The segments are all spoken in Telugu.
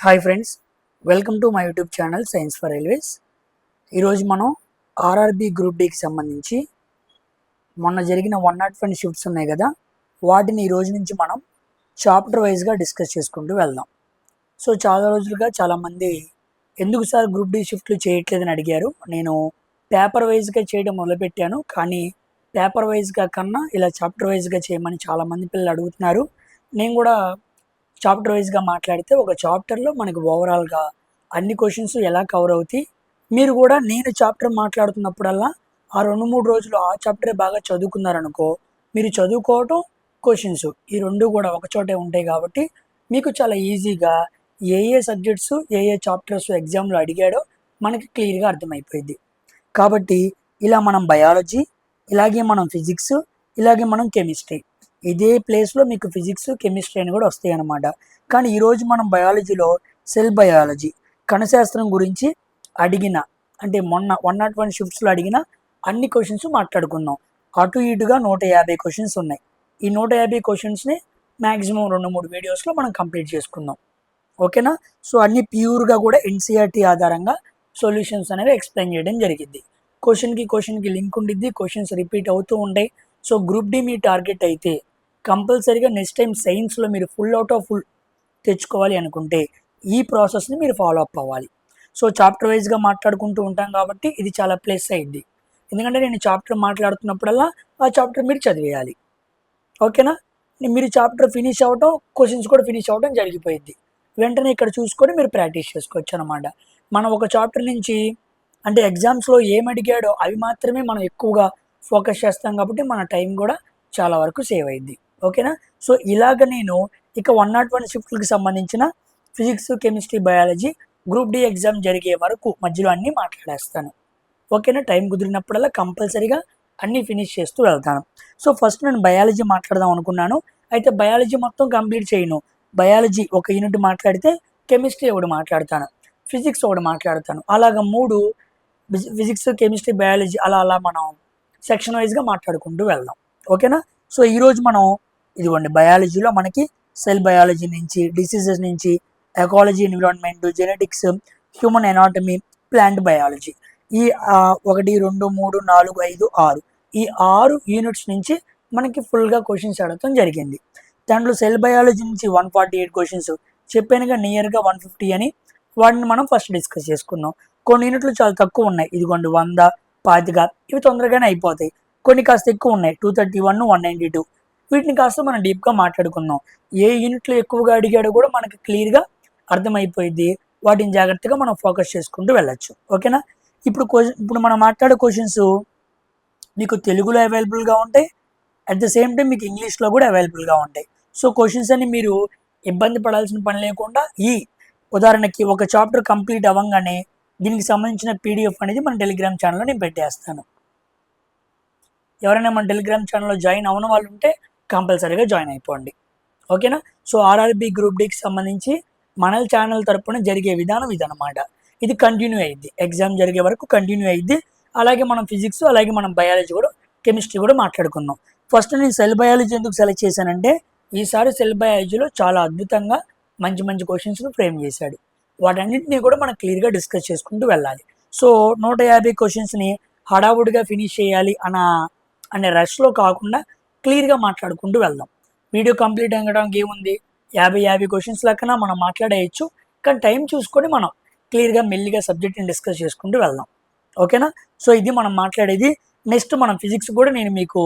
Hi friends, welcome to my YouTube channel science for railways. ఈరోజు మనం ఆర్ఆర్బి గ్రూప్ డీకి సంబంధించి మొన్న జరిగిన 101 షిఫ్ట్స్ ఉన్నాయి కదా, వాటిని ఈ రోజు నుంచి మనం చాప్టర్ వైజ్గా డిస్కస్ చేసుకుంటూ వెళ్దాం. సో చాలా రోజులుగా చాలామంది ఎందుకు సార్ గ్రూప్ డి షిఫ్ట్లు చేయట్లేదని అడిగారు. నేను పేపర్ వైజ్గా చేయడం మొదలుపెట్టాను, కానీ పేపర్ వైజ్గా కన్నా ఇలా చాప్టర్ వైజ్గా చేయమని చాలామంది పిల్లలు అడుగుతున్నారు. నేను కూడా చాప్టర్ వైజ్గా మాట్లాడితే ఒక చాప్టర్లో మనకు ఓవరాల్గా అన్ని క్వశ్చన్స్ ఎలా కవర్ అవుతాయి, మీరు కూడా నేను చాప్టర్ మాట్లాడుతున్నప్పుడల్లా ఆ 2-3 రోజులు ఆ చాప్టరే బాగా చదువుకున్నారనుకో, మీరు చదువుకోవటం క్వశ్చన్స్ ఈ రెండు కూడా ఒక చోటే ఉంటాయి కాబట్టి మీకు చాలా ఈజీగా ఏ సబ్జెక్ట్స్ ఏ చాప్టర్స్ ఎగ్జామ్లో అడిగాడో మనకి క్లియర్గా అర్థమైపోయింది. కాబట్టి ఇలా మనం బయాలజీ, ఇలాగే మనం ఫిజిక్స్, ఇలాగే మనం కెమిస్ట్రీ, ఇదే ప్లేస్లో మీకు ఫిజిక్స్ కెమిస్ట్రీ అని కూడా వస్తాయి అన్నమాట. కానీ ఈరోజు మనం బయాలజీలో సెల్ బయాలజీ కణశాస్త్రం గురించి అడిగిన, అంటే మొన్న 101 షిఫ్ట్స్లో అడిగిన అన్ని క్వశ్చన్స్ మాట్లాడుకుందాం. అటు ఇటుగా 150 క్వశ్చన్స్ ఉన్నాయి. ఈ 150 క్వశ్చన్స్ని మ్యాక్సిమం 2-3 వీడియోస్లో మనం కంప్లీట్ చేసుకుందాం, ఓకేనా? సో అన్ని ప్యూర్గా కూడా ఎన్సీఆర్టీ ఆధారంగా సొల్యూషన్స్ అనేవి ఎక్స్ప్లెయిన్ చేయడం జరిగింది. క్వశ్చన్కి లింక్ ఉండిద్ది, క్వశ్చన్స్ రిపీట్ అవుతూ ఉంటాయి. సో గ్రూప్ డి మీ టార్గెట్ అయితే కంపల్సరీగా నెక్స్ట్ టైం సైన్స్లో మీరు ఫుల్ అవుట్ ఆఫ్ ఫుల్ తెచ్చుకోవాలి అనుకుంటే ఈ ప్రాసెస్ని మీరు ఫాలో అప్ అవ్వాలి. సో చాప్టర్ వైజ్గా మాట్లాడుకుంటూ ఉంటాం కాబట్టి ఇది చాలా ప్లస్ అయింది, ఎందుకంటే నేను చాప్టర్ మాట్లాడుతున్నప్పుడల్లా ఆ చాప్టర్ మీరు చదివేయాలి, ఓకేనా? మీరు చాప్టర్ ఫినిష్ అవ్వటం, క్వశ్చన్స్ కూడా ఫినిష్ అవ్వడం జరిగిపోయింది. వెంటనే ఇక్కడ చూసుకొని మీరు ప్రాక్టీస్ చేసుకోవచ్చు అనమాట. మనం ఒక చాప్టర్ నుంచి అంటే ఎగ్జామ్స్లో ఏం అడిగాడో అవి మాత్రమే మనం ఎక్కువగా ఫోకస్ చేస్తాం కాబట్టి మన టైం కూడా చాలా వరకు సేవ్ అయింది, ఓకేనా? సో ఇలాగ నేను ఇక 101 షిఫ్ట్లకు సంబంధించిన physics, chemistry, biology group D exam జరిగే వరకు మధ్యలో అన్నీ మాట్లాడేస్తాను, ఓకేనా? టైం కుదిరినప్పుడల్లా కంపల్సరీగా అన్నీ ఫినిష్ చేస్తూ వెళ్తాను. సో ఫస్ట్ నేను బయాలజీ మాట్లాడదాం అనుకున్నాను. అయితే బయాలజీ మొత్తం కంప్లీట్ చేయను. బయాలజీ ఒక యూనిట్ మాట్లాడితే కెమిస్ట్రీ ఒకటి మాట్లాడతాను, ఫిజిక్స్ ఒకటి మాట్లాడతాను. అలాగ 3 ఫిజిక్స్, కెమిస్ట్రీ, బయాలజీ అలా మనం సెక్షన్ వైజ్గా మాట్లాడుకుంటూ వెళ్దాం, ఓకేనా? సో ఈరోజు మనం ఇదిగోండి బయాలజీలో మనకి సెల్ బయాలజీ నుంచి, డిసీజెస్ నుంచి, ecology, environment, genetics, human anatomy, plant biology, ఈ 1, 2, 3, 4, 5, 6 ఈ 6 యూనిట్స్ నుంచి మనకి ఫుల్గా క్వశ్చన్స్ అడగటం జరిగింది. దాంట్లో సెల్ బయాలజీ నుంచి 148 క్వశ్చన్స్ చెప్పానుగా, నియర్గా 150 అని. వాటిని మనం ఫస్ట్ డిస్కస్ చేసుకున్నాం. కొన్ని యూనిట్లు చాలా తక్కువ ఉన్నాయి, ఇదిగోండి 100, 25 ఇవి తొందరగానే అయిపోతాయి. కొన్ని కాస్త ఎక్కువ ఉన్నాయి, 231, 192. వీటిని కాస్త మనం డీప్గా మాట్లాడుకుందాం. ఏ యూనిట్లో ఎక్కువగా అడిగాడో కూడా మనకి క్లియర్గా అర్థమైపోయింది. వాటిని జాగ్రత్తగా మనం ఫోకస్ చేసుకుంటూ వెళ్ళచ్చు, ఓకేనా? ఇప్పుడు మనం మాట్లాడే క్వశ్చన్స్ మీకు తెలుగులో అవైలబుల్గా ఉంటాయి, అట్ ద సేమ్ టైం మీకు ఇంగ్లీష్లో కూడా అవైలబుల్గా ఉంటాయి. సో క్వశ్చన్స్ అని మీరు ఇబ్బంది పడాల్సిన పని లేకుండా, ఉదాహరణకి ఒక చాప్టర్ కంప్లీట్ అవ్వగానే దీనికి సంబంధించిన పీడిఎఫ్ అనేది మన టెలిగ్రామ్ ఛానల్లో నేను పెట్టేస్తాను. ఎవరైనా మన టెలిగ్రామ్ ఛానల్లో జాయిన్ అవ్వని వాళ్ళు ఉంటే కంపల్సరీగా జాయిన్ అయిపోండి, ఓకేనా? సో ఆర్ఆర్బి గ్రూప్ డికి సంబంధించి మన ఛానల్ తరపున జరిగే విధానం ఇదనమాట. ఇది కంటిన్యూ అయ్యిద్ది, ఎగ్జామ్ జరిగే వరకు కంటిన్యూ అయ్యిద్ది. అలాగే మనం ఫిజిక్స్, అలాగే మనం బయాలజీ కూడా, కెమిస్ట్రీ కూడా మాట్లాడుకుందాం. ఫస్ట్ నేను సెల్ బయాలజీ ఎందుకు సెలెక్ట్ చేశానంటే, ఈసారి సెల్ బయాలజీలో చాలా అద్భుతంగా మంచి మంచి క్వశ్చన్స్ను ఫ్రేమ్ చేశాడు. వాటన్నింటినీ కూడా మనం క్లియర్గా డిస్కస్ చేసుకుంటూ వెళ్ళాలి. సో 150 క్వశ్చన్స్ని హడావుడిగా ఫినిష్ చేయాలి అనే రష్లో కాకుండా క్లియర్గా మాట్లాడుకుంటూ వెళ్దాం. వీడియో కంప్లీట్ అవ్వడానికి ఏముంది, 50 క్వశ్చన్స్ లెక్కన మనం మాట్లాడేయచ్చు. కానీ టైం చూసుకొని మనం క్లియర్గా మెల్లిగా సబ్జెక్ట్ని డిస్కస్ చేసుకుంటూ వెళ్దాం, ఓకేనా? సో ఇది మనం మాట్లాడేది. నెక్స్ట్ మనం ఫిజిక్స్ కూడా నేను మీకు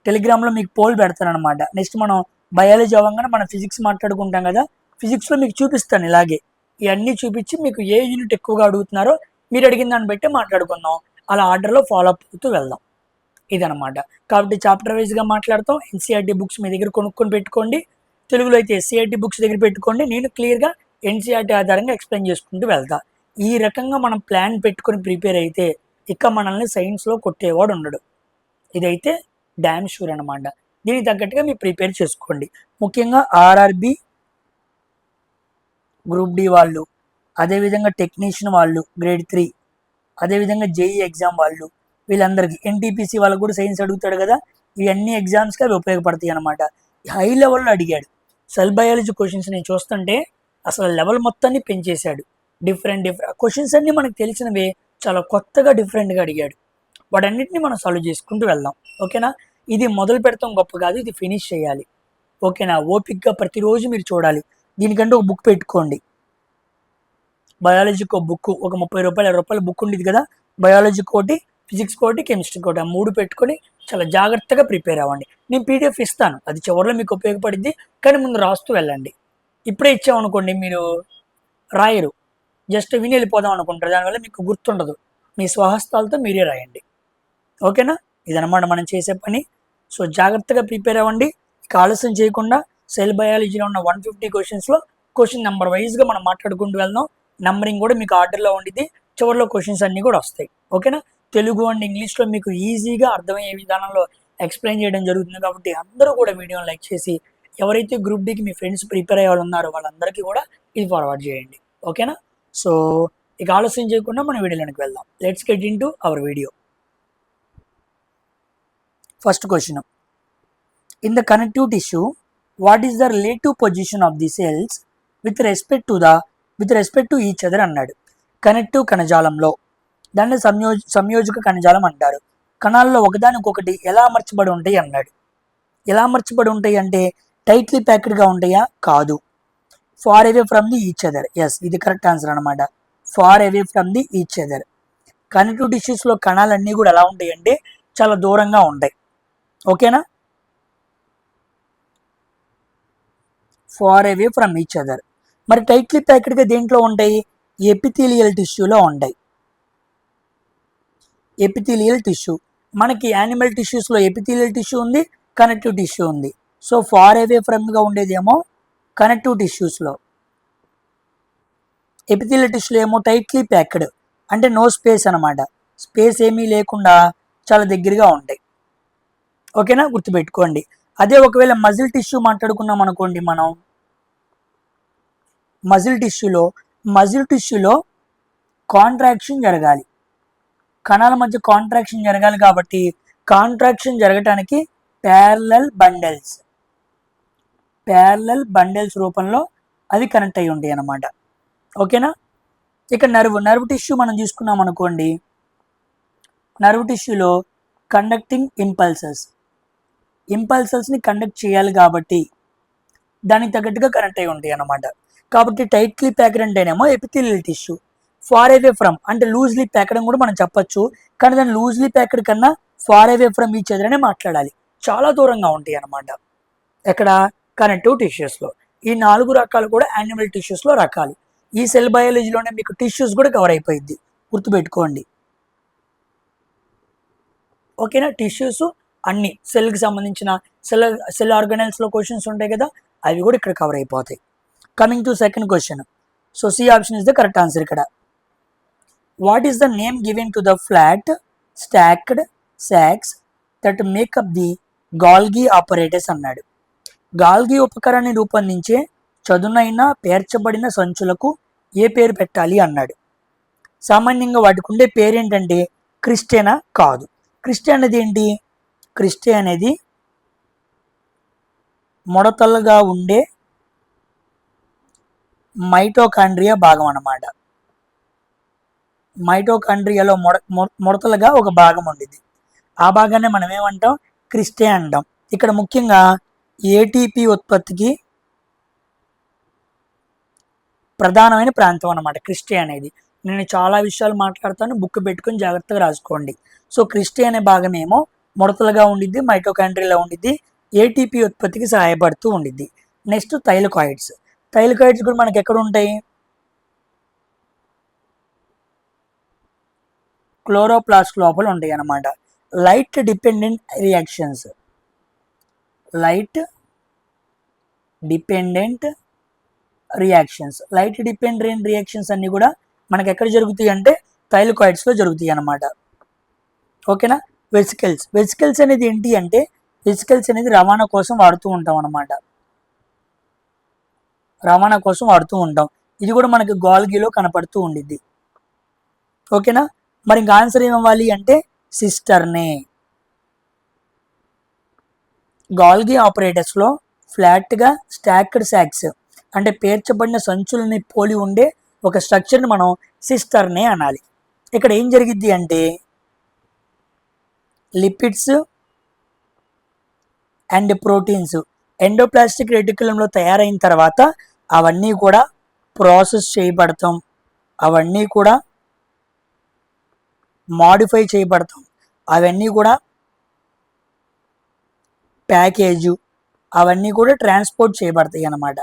టెలిగ్రామ్లో మీకు పోల్ పెడతాను అనమాట. నెక్స్ట్ మనం బయాలజీ అవ్వగానే మనం ఫిజిక్స్ మాట్లాడుకుంటాం కదా, ఫిజిక్స్లో మీకు చూపిస్తాను. ఇలాగే ఇవన్నీ చూపించి మీకు ఏ యూనిట్ ఎక్కువగా అడుగుతున్నారో మీరు అడిగిన దాన్ని బట్టి మాట్లాడుకుందాం. అలా ఆర్డర్లో ఫాలో అప్ అవుతూ వెళ్దాం, ఇదనమాట. కాబట్టి చాప్టర్ వైజ్గా మాట్లాడతాం. ఎన్సీఆర్టీ బుక్స్ మీ దగ్గర కొనుక్కొని పెట్టుకోండి. తెలుగులో అయితే ఎస్సీఆర్టీ బుక్స్ దగ్గర పెట్టుకోండి. నేను క్లియర్గా ఎన్సీఆర్టీ ఆధారంగా ఎక్స్ప్లెయిన్ చేసుకుంటూ వెళ్తా. ఈ రకంగా మనం ప్లాన్ పెట్టుకొని ప్రిపేర్ అయితే ఇక మనల్ని సైన్స్లో కొట్టేవాడు ఉండడు. ఇదైతే డ్యామ్ షూర్ అనమాట. దీనికి తగ్గట్టుగా మీరు ప్రిపేర్ చేసుకోండి. ముఖ్యంగా ఆర్ఆర్బి గ్రూప్ డి వాళ్ళు, అదేవిధంగా టెక్నీషియన్ వాళ్ళు గ్రేడ్ 3, అదేవిధంగా జేఈ ఎగ్జామ్ వాళ్ళు, వీళ్ళందరికీ ఎన్టీపీసీ వాళ్ళకు కూడా సైన్స్ అడుగుతాడు కదా, ఇవన్నీ ఎగ్జామ్స్కి అవి ఉపయోగపడతాయి అనమాట. హై లెవెల్లో అడిగాడు సెల్ బయాలజీ క్వశ్చన్స్. నేను చూస్తుంటే అసలు లెవెల్ మొత్తాన్ని పెంచేశాడు. డిఫరెంట్ క్వశ్చన్స్ అన్నీ మనకు తెలిసినవే చాలా కొత్తగా డిఫరెంట్గా అడిగాడు. వాటన్నిటిని మనం సాల్వ్ చేసుకుంటూ వెళ్దాం. ఓకేనా? ఇది మొదలు పెడతాం గొప్ప కాదు, ఇది ఫినిష్ చేయాలి. ఓకేనా? ఓపిక్గా ప్రతిరోజు మీరు చూడాలి. దీనికంటే ఒక బుక్ పెట్టుకోండి. బయాలజీకి ఒక బుక్, ఒక 30 రూపాయలు 20 రూపాయల బుక్ ఉండేది కదా, బయాలజీకి ఒకటి, ఫిజిక్స్కి ఒకటి, కెమిస్ట్రీకి ఒకటి, ఆ 3 పెట్టుకొని చాలా జాగ్రత్తగా ప్రిపేర్ అవ్వండి. నేను పీడిఎఫ్ ఇస్తాను, అది చివరిలో మీకు ఉపయోగపడింది, కానీ ముందు రాస్తూ వెళ్ళండి. ఇప్పుడే ఇచ్చామనుకోండి మీరు రాయరు, జస్ట్ విని వెళ్ళిపోదాం అనుకుంటారు, దానివల్ల మీకు గుర్తుండదు. మీ స్వహస్తాలతో మీరే రాయండి. ఓకేనా? ఇదనమాట మనం చేసే పని. సో జాగ్రత్తగా ప్రిపేర్ అవ్వండి. ఇక ఆలస్యం చేయకుండా సెల్ బయాలజీలో ఉన్న 150 క్వశ్చన్స్లో క్వశ్చన్ నెంబర్ వైజ్గా మనం మాట్లాడుకుంటూ వెళ్దాం. నంబరింగ్ కూడా మీకు ఆర్డర్లో ఉండిద్ది, చివరిలో క్వశ్చన్స్ అన్నీ కూడా వస్తాయి. ఓకేనా? తెలుగు అండ్ ఇంగ్లీష్లో మీకు ఈజీగా అర్థమయ్యే విధానంలో ఎక్స్ప్లెయిన్ చేయడం జరుగుతుంది కాబట్టి అందరూ కూడా వీడియోని లైక్ చేసి ఎవరైతే గ్రూప్ డికి మీ ఫ్రెండ్స్ ప్రిపేర్ అయ్యే వాళ్ళు ఉన్నారో వాళ్ళందరికీ కూడా ఇది ఫార్వర్డ్ చేయండి. ఓకేనా? సో ఇక ఆలస్యం చేయకుండా మనం వీడియోలోకి వెళ్దాం. Let's get in to our video. First question, in the connective tissue what is the relative position of the cells with respect to each other అన్నాడు. కనెక్టివ్ కణజాలంలో దాన్ని సంయోజక కణజాలం అంటారు. కణాల్లో ఒకదానికొకటి ఎలా అమర్చబడి ఉంటాయి అన్నాడు. ఎలా అమర్చబడి ఉంటాయి అంటే టైట్లీ ప్యాక్డ్గా ఉంటాయా? కాదు. Far away from the each other. Yes, ఇది కరెక్ట్ ఆన్సర్ అనమాట. Far away from the each other. Connective టిష్యూస్లో కణాలన్నీ కూడా ఎలా ఉంటాయి అంటే చాలా దూరంగా ఉంటాయి. ఓకేనా? Far away from each other. మరి టైట్లీ ప్యాక్డ్గా దేంట్లో ఉంటాయి? ఎపిథీలియల్ టిష్యూలో ఉంటాయి. ఎపిథీలియల్ టిష్యూ, మనకి యానిమల్ టిష్యూస్లో ఎపిథీలియల్ టిష్యూ ఉంది, కనెక్టివ్ టిష్యూ ఉంది. సో ఫార్ అవే ఫ్రమ్గా ఉండేదేమో కనెక్టివ్ టిష్యూస్లో, ఎపిథీలియల్ టిష్యూలో ఏమో టైట్లీ ప్యాక్డ్ అంటే నో స్పేస్ అనమాట, స్పేస్ ఏమీ లేకుండా చాలా దగ్గరగా ఉంటాయి. ఓకేనా? గుర్తుపెట్టుకోండి. అదే ఒకవేళ మజిల్ టిష్యూ మాట్లాడుకున్నాం అనుకోండి, మనం మజిల్ టిష్యూలో కాంట్రాక్షన్ జరగాలి, కణాల మధ్య కాంట్రాక్షన్ జరగాలి కాబట్టి కాంట్రాక్షన్ జరగటానికి ప్యారలల్ బండెల్స్ రూపంలో అవి కనెక్ట్ అయి ఉంటాయి అన్నమాట. ఓకేనా? ఇక నర్వ్ టిష్యూ మనం తీసుకున్నాం అనుకోండి, నర్వ్ టిష్యూలో కండక్టింగ్ ఇంపల్సెస్ని కండక్ట్ చేయాలి కాబట్టి దానికి తగ్గట్టుగా కనెక్ట్ అయి ఉంటాయి అన్నమాట. కాబట్టి టైట్లీ ప్యాక్డ్ అంటేనేమో epithelial tissue, far away from అంటే లూజ్లీ ప్యాక్డ్ అని కూడా మనం చెప్పొచ్చు, కానీ దాన్ని లూజ్లీ ప్యాక్డ్ కన్నా far away from each other అనే మాట్లాడాలి, చాలా దూరంగా ఉంటాయి అన్నమాట. ఎక్కడ? కనెక్టివ్ టిష్యూస్లో. ఈ 4 రకాలు కూడా యానిమల్ టిష్యూస్లో రకాలు. ఈ సెల్ బయాలజీలోనే మీకు టిష్యూస్ కూడా కవర్ అయిపోయింది, గుర్తుపెట్టుకోండి. ఓకేనా? టిష్యూస్ అన్ని సెల్కి సంబంధించిన సెల్ ఆర్గనైల్స్లో క్వశ్చన్స్ ఉంటాయి కదా, అవి కూడా ఇక్కడ కవర్ అయిపోతాయి. Coming to second question. So C option is the correct answer ఇక్కడ. What is the name given to the flat stacked sacs that make up the Golgi apparatus అన్నాడు. గాల్గి ఉపకరణాన్ని రూపొందించే చదునైన పేర్చబడిన సంచులకు ఏ పేరు పెట్టాలి అన్నాడు. సామాన్యంగా వాటికి ఉండే పేరు ఏంటంటే క్రిస్టేనా? కాదు. క్రిస్టే అనేది ఏంటి? క్రిస్టే అనేది ముడతలుగా ఉండే మైటోకాండ్రియా భాగం అన్నమాట. మైటోకాండ్రియాలో ముడతలుగా ఒక భాగం ఉండిద్ది, ఆ భాగాన్ని మనం ఏమంటాం? క్రిస్టే అంటాం. ఇక్కడ ముఖ్యంగా ఏటీపీ ఉత్పత్తికి ప్రధానమైన ప్రాంతం అన్నమాట క్రిస్టే అనేది. నేను చాలా విషయాలు మాట్లాడతాను, బుక్ పెట్టుకొని జాగ్రత్తగా రాసుకోండి. సో క్రిస్టే అనే భాగం ఏమో ముడతలుగా ఉండిద్ది, మైటోకాండ్రియాలో ఉండిద్ది, ఏటీపీ ఉత్పత్తికి సహాయపడుతూ ఉండిద్ది. నెక్స్ట్ థైలకాయిడ్స్ కూడా మనకి ఎక్కడ ఉంటాయి? క్లోరోప్లాస్ట్ లోపల ఉంటాయి అన్నమాట. లైట్ డిపెండెంట్ రియాక్షన్స్ అన్ని కూడా మనకి ఎక్కడ జరుగుతాయి అంటే థైలకాయిడ్స్లో జరుగుతాయి అన్నమాట. ఓకేనా? వెసికల్స్ అనేది ఏంటి అంటే వెసికల్స్ అనేది రవాణా కోసం వాడుతూ ఉంటాం. ఇది కూడా మనకి గాల్గీలో కనపడుతూ ఉండిద్ది. ఓకేనా? మరి ఇంకా ఆన్సర్ ఏమవ్వాలి అంటే సిస్టర్నే. గాల్గి ఆపరేటర్స్లో ఫ్లాట్గా స్టాక్డ్ సాక్స్ అంటే పేర్చబడిన సంచులని పోలి ఉండే ఒక స్ట్రక్చర్ని మనం సిస్టర్నే అనాలి. ఇక్కడ ఏం జరిగిద్ది అంటే లిపిడ్స్ అండ్ ప్రోటీన్స్ ఎండోప్లాస్టిక్ రెటిక్యులంలో తయారైన తర్వాత అవన్నీ కూడా ప్రాసెస్ చేయబడతాం, అవన్నీ కూడా మాడిఫై చేయబడతాం, అవన్నీ కూడా ప్యాకేజు, అవన్నీ కూడా ట్రాన్స్పోర్ట్ చేయబడతాయి అన్నమాట.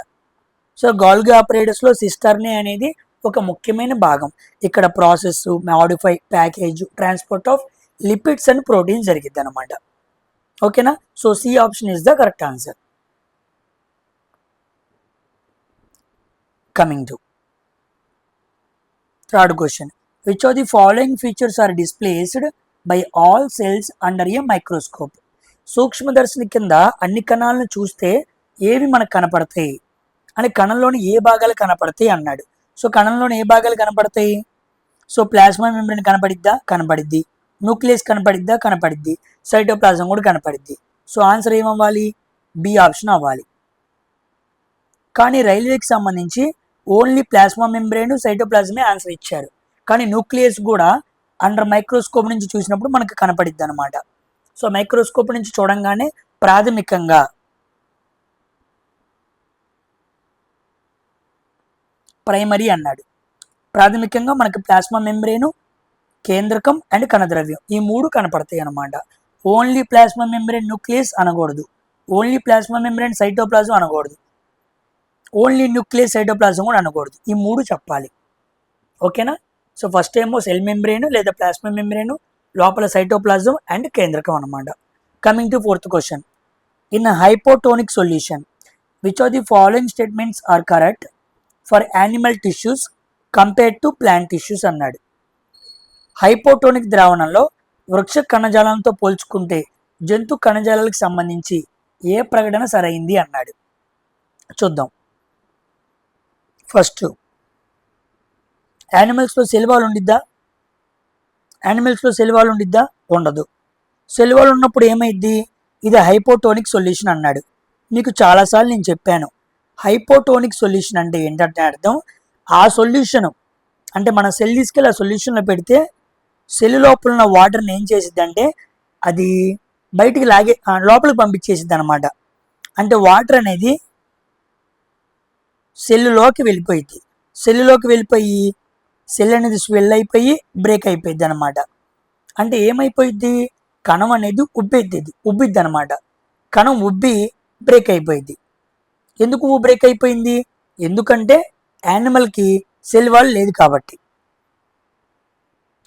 సో గాల్గి ఆపరేటర్స్లో సిస్టర్నీ అనేది ఒక ముఖ్యమైన భాగం. ఇక్కడ process, modify, package, transport of lipids and proteins జరిగిద్ది అనమాట. ఓకేనా? So C option is the correct answer. Coming to third question, which of the following features are displaced by all cells under a microscope? సూక్ష్మదర్శిని కింద అన్ని కణాలను చూస్తే ఏవి మనకు కనపడతాయి అని, కణంలోని ఏ భాగాలు కనపడతాయి అన్నాడు. సో కణంలోని ఏ భాగాలు కనపడతాయి? సో ప్లాస్మా మెంబ్రేన్ కనపడిద్దా? కనపడిద్ది. న్యూక్లియస్ కనపడిద్దా? కనపడిద్ది. సైటోప్లాజం కూడా కనపడిద్ది. సో ఆన్సర్ ఏమవ్వాలి? బి ఆప్షన్ అవ్వాలి. కానీ రైల్వేకి సంబంధించి ఓన్లీ ప్లాస్మా మెంబ్రేన్, సైటోప్లాజమే ఆన్సర్ ఇచ్చారు. కానీ న్యూక్లియస్ కూడా అండర్ మైక్రోస్కోప్ నుంచి చూసినప్పుడు మనకు కనపడిద్ది అనమాట. సో మైక్రోస్కోప్ నుంచి చూడంగానే ప్రాథమికంగా ప్రైమరీ అన్నాడు. ప్రాథమికంగా మనకు ప్లాస్మా మెంబ్రేను, కేంద్రకం అండ్ కణద్రవ్యం ఈ మూడు కనపడతాయి అన్నమాట. ఓన్లీ ప్లాస్మా మెంబ్రేన్ న్యూక్లియస్ అనకూడదు, ఓన్లీ ప్లాస్మా మెంబ్రేన్ సైటోప్లాజం అనకూడదు, ఓన్లీ న్యూక్లియస్ సైటోప్లాజం కూడా అనకూడదు. ఈ మూడు చెప్పాలి. ఓకేనా? సో ఫస్ట్ ఏమో సెల్ మెంబ్రేను లేదా ప్లాస్మా మెంబ్రేను, లోపల సైటోప్లాజం అండ్ కేంద్రకం అనమాట. Coming to fourth question, in hypotonic solution which of the following statements are correct for animal tissues compared to plant tissues అన్నాడు. హైపోటోనిక్ ద్రావణంలో వృక్ష కణజాలంతో పోల్చుకుంటే జంతు కణజాలాలకు సంబంధించి ఏ ప్రకటన సరైంది అన్నాడు. చూద్దాం. ఫస్ట్, యానిమల్స్లో సెల్ వాల్ ఉండిద్దా? యానిమల్స్లో సెల్ వాల్ ఉండిద్దా? ఉండదు. సెల్ వాల్ ఉన్నప్పుడు ఏమైద్ది? ఇది హైపోటోనిక్ సొల్యూషన్ అన్నాడు. మీకు చాలాసార్లు నేను చెప్పాను, హైపోటోనిక్ సొల్యూషన్ అంటే ఏంటంటే అర్థం, ఆ సొల్యూషన్ అంటే మన సెల్ తీసుకెళ్ళి ఆ సొల్యూషన్లో పెడితే సెల్ లోపల ఉన్న వాటర్ని ఏం చేసిద్ది అంటే అది బయటికి లోపలికి పంపించేసిద్ది అనమాట. అంటే వాటర్ అనేది సెల్లులోకి వెళ్ళిపోయింది. సెల్లులోకి వెళ్ళిపోయి సెల్ అనేది స్వెల్ అయిపోయి బ్రేక్ అయిపోయింది అనమాట. అంటే ఏమైపోయింది? కణం అనేది ఉబ్బిద్ది అనమాట. కణం ఉబ్బి బ్రేక్ అయిపోయింది. ఎందుకు బ్రేక్ అయిపోయింది? ఎందుకంటే యానిమల్కి సెల్ వాల్ లేదు కాబట్టి.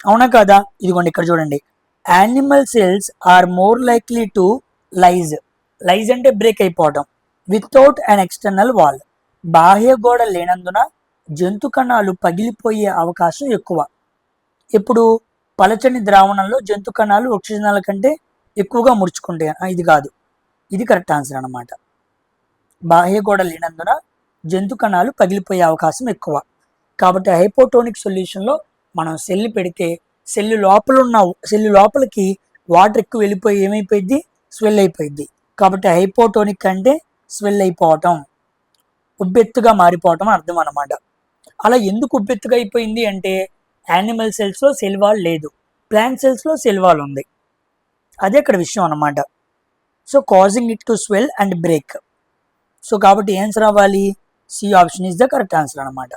అవునా కాదా? ఇదిగోండి ఇక్కడ చూడండి, animal cells are more likely to lyse అంటే బ్రేక్ అయిపోవడం, వితౌట్ అన్ ఎక్స్టర్నల్ వాల్, బాహ్య గోడ లేనందున జంతు కణాలు పగిలిపోయే అవకాశం ఎక్కువ. ఇప్పుడు పలచని ద్రావణంలో జంతు కణాలు వృక్షజనాల కంటే ఎక్కువగా ముడుచుకుంటాయి. ఇది కాదు, ఇది కరెక్ట్ ఆన్సర్ అన్నమాట. బాహ్య గోడ లేనందున జంతు కణాలు పగిలిపోయే అవకాశం ఎక్కువ. కాబట్టి హైపోటోనిక్ సొల్యూషన్లో మనం సెల్ పెడితే సెల్ లోపలికి వాటర్ ఎక్కువ వెళ్ళిపోయి ఏమైపోయింది? స్వెల్ అయిపోయింది. కాబట్టి హైపోటోనిక్ అంటే స్వెల్ అయిపోవటం, ఉబ్బెత్తుగా మారిపోవటం అర్థం అన్నమాట. అలా ఎందుకు ఉబ్బెత్తుగా అయిపోయింది అంటే యానిమల్ సెల్స్లో సెల్ వాల్ లేదు, ప్లాంట్ సెల్స్లో సెల్ వాల్ ఉంది. అదే ఇక్కడ విషయం అన్నమాట. So causing it to swell and break. So కాబట్టి ఆన్సర్ అవ్వాలి C option is the correct answer అన్నమాట.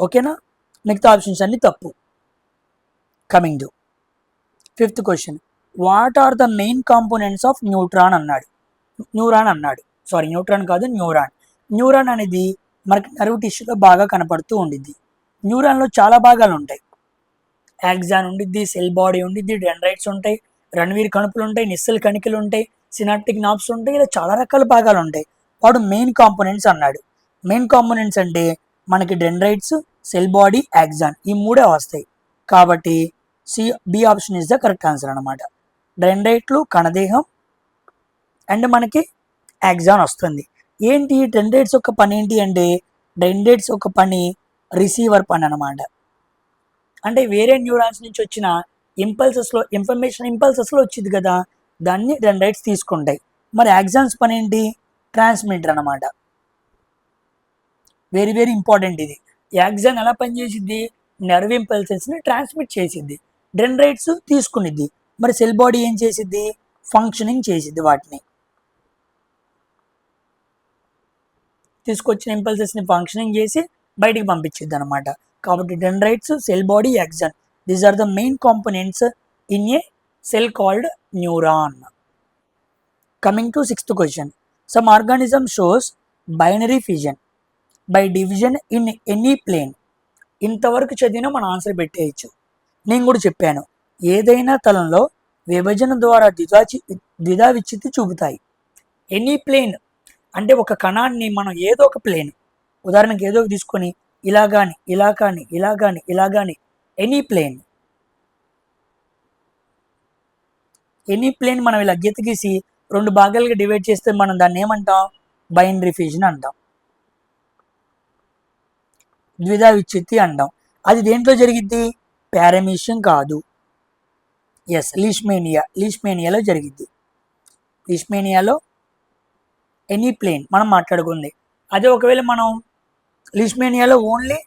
ఓకేనా? మిగతా ఆప్షన్స్ అన్ని తప్పు. Coming to fifth question, what are the main components of neutron అన్నాడు. న్యూరాన్ అనేది మనకి నర్వ్ టిష్యూలో బాగా కనపడుతూ ఉండిద్ది. న్యూరాన్లో చాలా భాగాలు ఉంటాయి. యాక్సాన్ ఉండిద్ది, సెల్ బాడీ ఉండిద్ది, డెండ్రైట్స్ ఉంటాయి, రణవీర్ కణుపులు ఉంటాయి, నిస్సెల్ కణికలు ఉంటాయి, సినాప్టిక్ నాబ్స్ ఉంటాయి, ఇలా చాలా రకాల భాగాలు ఉంటాయి. వాడు మెయిన్ కాంపోనెంట్స్ అన్నాడు. మెయిన్ కాంపోనెంట్స్ అంటే మనకి డెండ్రైట్స్, సెల్ బాడీ, యాక్సాన్ ఈ మూడే వస్తాయి. కాబట్టి B option is the correct answer అనమాట. డెండ్రైట్లు కణదేహం అండ్ మనకి యాక్సాన్ వస్తుంది. ఏంటి డెండ్రైట్స్ యొక్క పని ఏంటి అంటే డెండ్రైట్స్ యొక్క పని రిసీవర్ పని అనమాట. అంటే వేరే న్యూరాన్స్ నుంచి వచ్చిన ఇన్ఫర్మేషన్ ఇంపల్సెస్లో వచ్చింది కదా, దాన్ని డెండ్రైట్స్ తీసుకుంటాయి. మరి యాక్సాన్స్ పని ఏంటి? ట్రాన్స్మిటర్ అన్నమాట. వెరీ వెరీ ఇంపార్టెంట్ ఇది. యాక్సాన్ ఎలా పనిచేసిద్ది, నర్వ్ ఇంపల్సెస్ని ట్రాన్స్మిట్ చేసిద్ది, డెండ్రైట్స్ తీసుకునిద్ది. మరి సెల్ బాడీ ఏం చేసిద్ది, ఫంక్షనింగ్ చేసిద్ది, వాటిని తీసుకొచ్చిన ఇంపల్సెస్ని ఫంక్షనింగ్ చేసి బయటికి పంపించిద్ది అనమాట. కాబట్టి dendrites, cell body, axon, these are the main components in a cell called neuron. Coming to 6th question. Some organism shows binary fission by division in any plane. ఇంతవరకు చదివినా మన ఆన్సర్ పెట్టేయచ్చు. నేను కూడా చెప్పాను, ఏదైనా తలంలో విభజన ద్వారా ద్విధా విచ్చిత్తి చూపుతాయి. ఎనీ ప్లేన్ అంటే ఒక కణాన్ని మనం ఏదో ఒక ప్లేన్, ఉదాహరణకి ఏదో తీసుకొని ఇలా కానీ ఇలా కానీ ఇలా కానీ ఇలా కానీ, ఎనీ ప్లేన్ మనం ఇలా గీత గీసి 2 భాగాలుగా డివైడ్ చేస్తే మనం దాన్ని ఏమంటాం, బైనరీ ఫిజన్ అంటాం, ద్విధా విచ్చిత్తి అంటాం. అది దేంట్లో జరిగిద్ది, పారామీషియం కాదు, ఎస్ లీష్మేనియాలో జరిగిద్ది. లీష్మేనియాలో ఎనీ ప్లేన్ మనం మాట్లాడుకుంది. అదే ఒకవేళ మనం లీష్మేనియాలో ఓన్లీ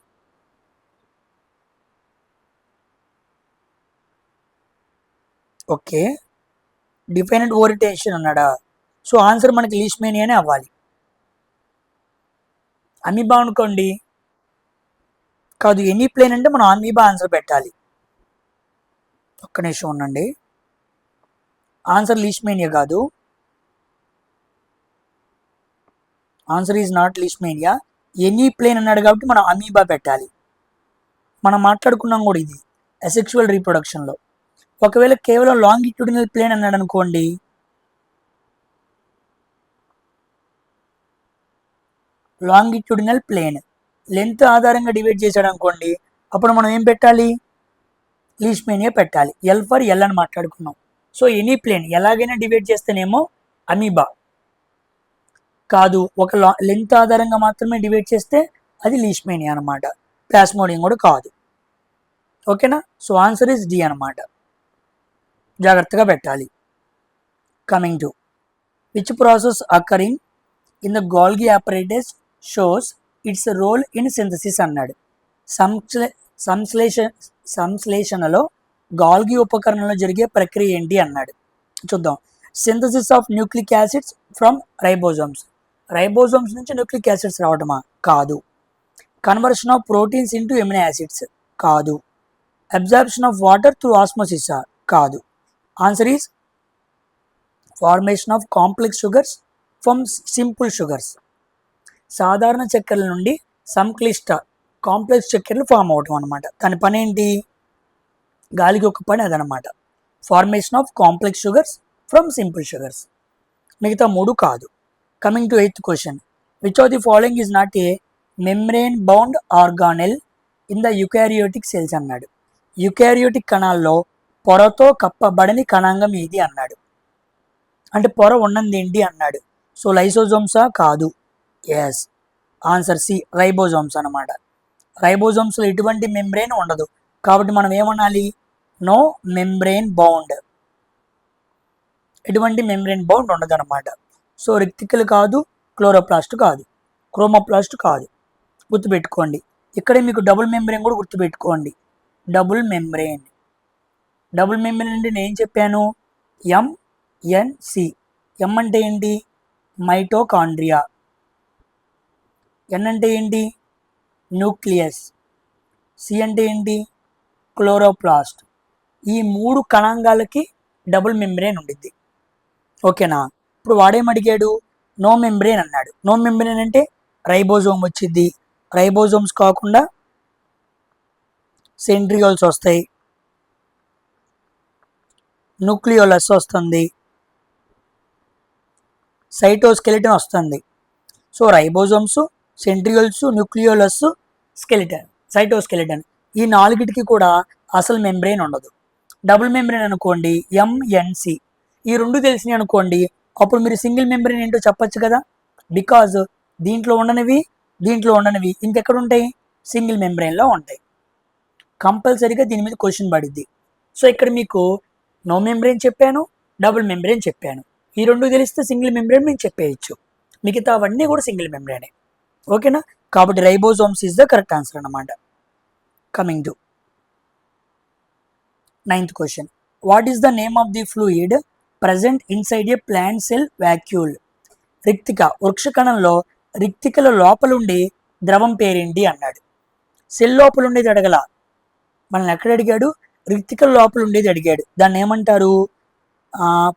ఓకే డిఫైనెంట్ ఓరియంటేషన్ అన్నాడా, సో ఆన్సర్ మనకి లీష్మేనియానే అవ్వాలి. అమీబా అనుకోండి కాదు, ఎనీ ప్లేన్ అంటే మనం అమీబా ఆన్సర్ పెట్టాలి. ఒక్క నిమిషం ఉండండి, ఆన్సర్ లీష్మేనియా కాదు, answer is not Leishmania. Any plane అన్నాడు కాబట్టి మనం అమీబా పెట్టాలి. మనం మాట్లాడుకున్నాం కూడా ఇది అసెక్షువల్ రీప్రొడక్షన్లో. ఒకవేళ కేవలం లాంగిట్యూడినల్ ప్లేన్ అన్నాడు అనుకోండి, లాంగిట్యూడినల్ ప్లేన్ లెంత్ ఆధారంగా డివైడ్ చేశాడు అనుకోండి, అప్పుడు మనం ఏం పెట్టాలి, లీష్మేనియా పెట్టాలి. ఎల్ ఫర్ ఎల్ అని మాట్లాడుకున్నాం. సో ఎనీ ప్లేన్ ఎలాగైనా డివైడ్ చేస్తేనేమో అమీబా, కాదు ఒక లెంత్ ఆధారంగా మాత్రమే డివైడ్ చేస్తే అది లీష్మేనియా అనమాట. ప్లాస్మోడియం కూడా కాదు. ఓకేనా, సో ఆన్సర్ ఇస్ డి అనమాట, జాగ్రత్తగా పెట్టాలి. Coming to which process occurring in the Golgi apparatus shows its role in synthesis అన్నాడు. సంశ్లేషణలో గాల్గి ఉపకరణంలో జరిగే ప్రక్రియ ఏంటి అన్నాడు. చూద్దాం. Synthesis of nucleic acids from ribosomes నుంచి న్యూక్లిక్ యాసిడ్స్ రావటమా, కాదు. Conversion of proteins into amino acids, కాదు. అబ్జార్ప్షన్ ఆఫ్ వాటర్ త్రూ ఆస్మోసిసా, కాదు. Answer is formation of complex sugars from simple sugars. సాధారణ చక్కెరల నుండి సంక్లిష్ట కాంప్లెక్స్ చక్కెరలు ఫామ్ అవటం అనమాట. దాని పని ఏంటి, గాలికి ఒక పని అదనమాట. Formation of complex sugars from simple sugars. మిగతా 3 కాదు. Coming to 8th question. Which of the following is not A membrane bound organelle in the eukaryotic cells అన్నాడు. యుకారియోటిక్ కణాల్లో పొరతో కప్పబడని కణాంగం ఏది అన్నాడు. అంటే పొర ఉన్నది ఏంటి అన్నాడు. సో లైసోజోమ్సా, కాదు. ఎస్, ఆన్సర్ సి రైబోజోమ్స్ అనమాట. రైబోజోమ్స్లో ఎటువంటి మెంబ్రేన్ ఉండదు, కాబట్టి మనం ఏమనాలి, నో మెంబ్రేన్ బౌండ్. ఎటువంటి మెంబ్రేన్ బౌండ్ ఉండదు అనమాట. సో రెక్టికల్ కాదు, క్లోరోప్లాస్ట్ కాదు, క్రోమోప్లాస్ట్ కాదు. గుర్తుపెట్టుకోండి. ఇక్కడే మీకు డబుల్ మెంబ్రేన్ కూడా గుర్తుపెట్టుకోండి. డబుల్ మెంబ్రేన్ అంటే నేను ఏం చెప్పాను, ఎంఎన్సి. ఎం అంటే ఏంటి, మైటోకాండ్రియా. ఎన్ అంటే ఏంటి, న్యూక్లియస్. సి అంటే ఏంటి, క్లోరోప్లాస్ట్. ఈ 3 కణాంగాలకి డబుల్ మెంబ్రేన్ ఉండిద్ది. ఓకేనా. ఇప్పుడు వాడేమడిగాడు, నో మెంబ్రేన్ అన్నాడు. నో మెంబ్రేన్ అంటే రైబోజోమ్ వచ్చింది. రైబోజోమ్స్ కాకుండా సెంట్రియోల్స్ వస్తాయి, న్యూక్లియోలస్ వస్తుంది, సైటోస్కెలిటన్ వస్తుంది. So ribosomes, centrioles, nucleolus, skeleton, cytoskeleton, ఈ 4టికి కూడా అసలు మెంబ్రేన్ ఉండదు. డబుల్ మెంబ్రేన్ అనుకోండి ఎంఎన్సి. ఈ 2 తెలిసినాయి అనుకోండి, అప్పుడు మీరు సింగిల్ మెంబ్రేన్ ఏంటో చెప్పచ్చు కదా. బికాజ్ దీంట్లో ఉండనివి ఇంకెక్కడ ఉంటాయి, సింగిల్ మెంబ్రేన్లో ఉంటాయి. కంపల్సరీగా దీని మీద క్వశ్చన్ పడిద్ది. సో ఇక్కడ మీకు నో మెంబ్రేన్ చెప్పాను, డబుల్ మెంబ్రేన్ చెప్పాను. ఈ 2 తెలిస్తే సింగిల్ మెంబ్రేన్ మేము చెప్పేయచ్చు. మిగతా అవన్నీ కూడా సింగిల్ మెంబ్రేనే. ఓకేనా, కాబట్టి ribosomes is the correct answer అన్నమాట. Coming to 9th question. What is the name of the fluid present inside a plant cell vacuole? రిక్తిక, వృక్షకణంలో రిక్తికల లోపలుండే ద్రవం పేరేంటి అన్నాడు. సెల్ లోపల ఉండేది అడగల, మనల్ని ఎక్కడ అడిగాడు? రిక్తికల లోపల ఉండేది అడిగాడు. దాన్ని ఏమంటారు?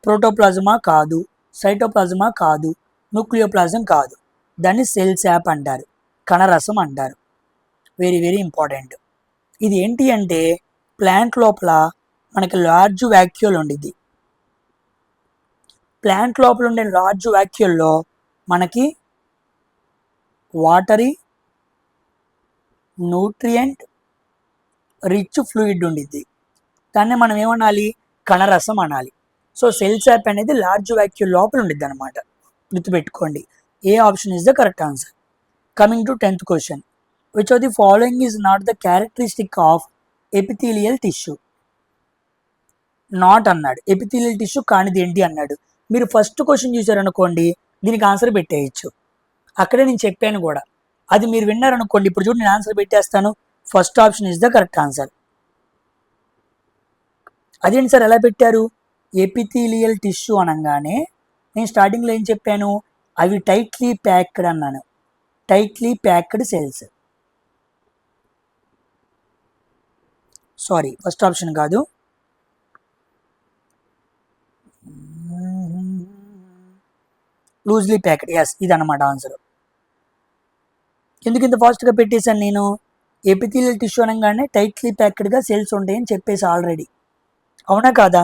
ప్రోటోప్లాజమా కాదు, సైటోప్లాజమా కాదు, న్యూక్లియోప్లాజం కాదు, దాన్ని సెల్ శాప్ అంటారు, కణరసం అంటారు. Very very important. ఇది ఏంటి అంటే ప్లాంట్ లోపల మనకి లార్జ్ వ్యాక్యూల్ ఉండిద్ది. ప్లాంట్ లోపల ఉండే లార్జ్ వ్యాక్యూల్లో మనకి వాటరీ న్యూట్రియంట్ రిచ్ ఫ్లూయిడ్ ఉండిద్ది. దాన్ని మనం ఏమనాలి? కణరసం అనాలి. సో సెల్ శాప్ అనేది లార్జ్ వ్యాక్యూల్ లోపల ఉండిద్ది అనమాట. గుర్తుపెట్టుకోండి, A option is the correct answer. Coming to 10th question. Which of the following is not the characteristic of epithelial tissue? Not అన్నాడు. ఎపిథీలియల్ టిష్యూ కానిది ఏంటి అన్నాడు. మీరు ఫస్ట్ క్వశ్చన్ చూసారనుకోండి, దీనికి ఆన్సర్ పెట్టేయచ్చు. అక్కడే నేను చెప్పాను కూడా, అది మీరు విన్నారనుకోండి. ఇప్పుడు చూడు, నేను ఆన్సర్ పెట్టేస్తాను. First option is the correct answer. అదేంటి సార్ ఎలా పెట్టారు? ఎపిథీలియల్ టిష్యూ అనగానే నేను స్టార్టింగ్లో ఏం చెప్పాను? అవి టైట్లీ ప్యాక్డ్ అన్నాను. Tightly packed cells. Sorry, first option కాదు. లూజ్లీ ప్యాక్డ్, ఎస్, ఇది అనమాట ఆన్సర్. ఎందుకు ఇంత ఫాస్ట్గా పెట్టేశాను నేను? ఎపిథీలియల్ టిష్యూ అనగానే టైట్లీ ప్యాక్డ్గా సెల్స్ ఉంటాయని చెప్పేసి ఆల్రెడీ. అవునా కాదా?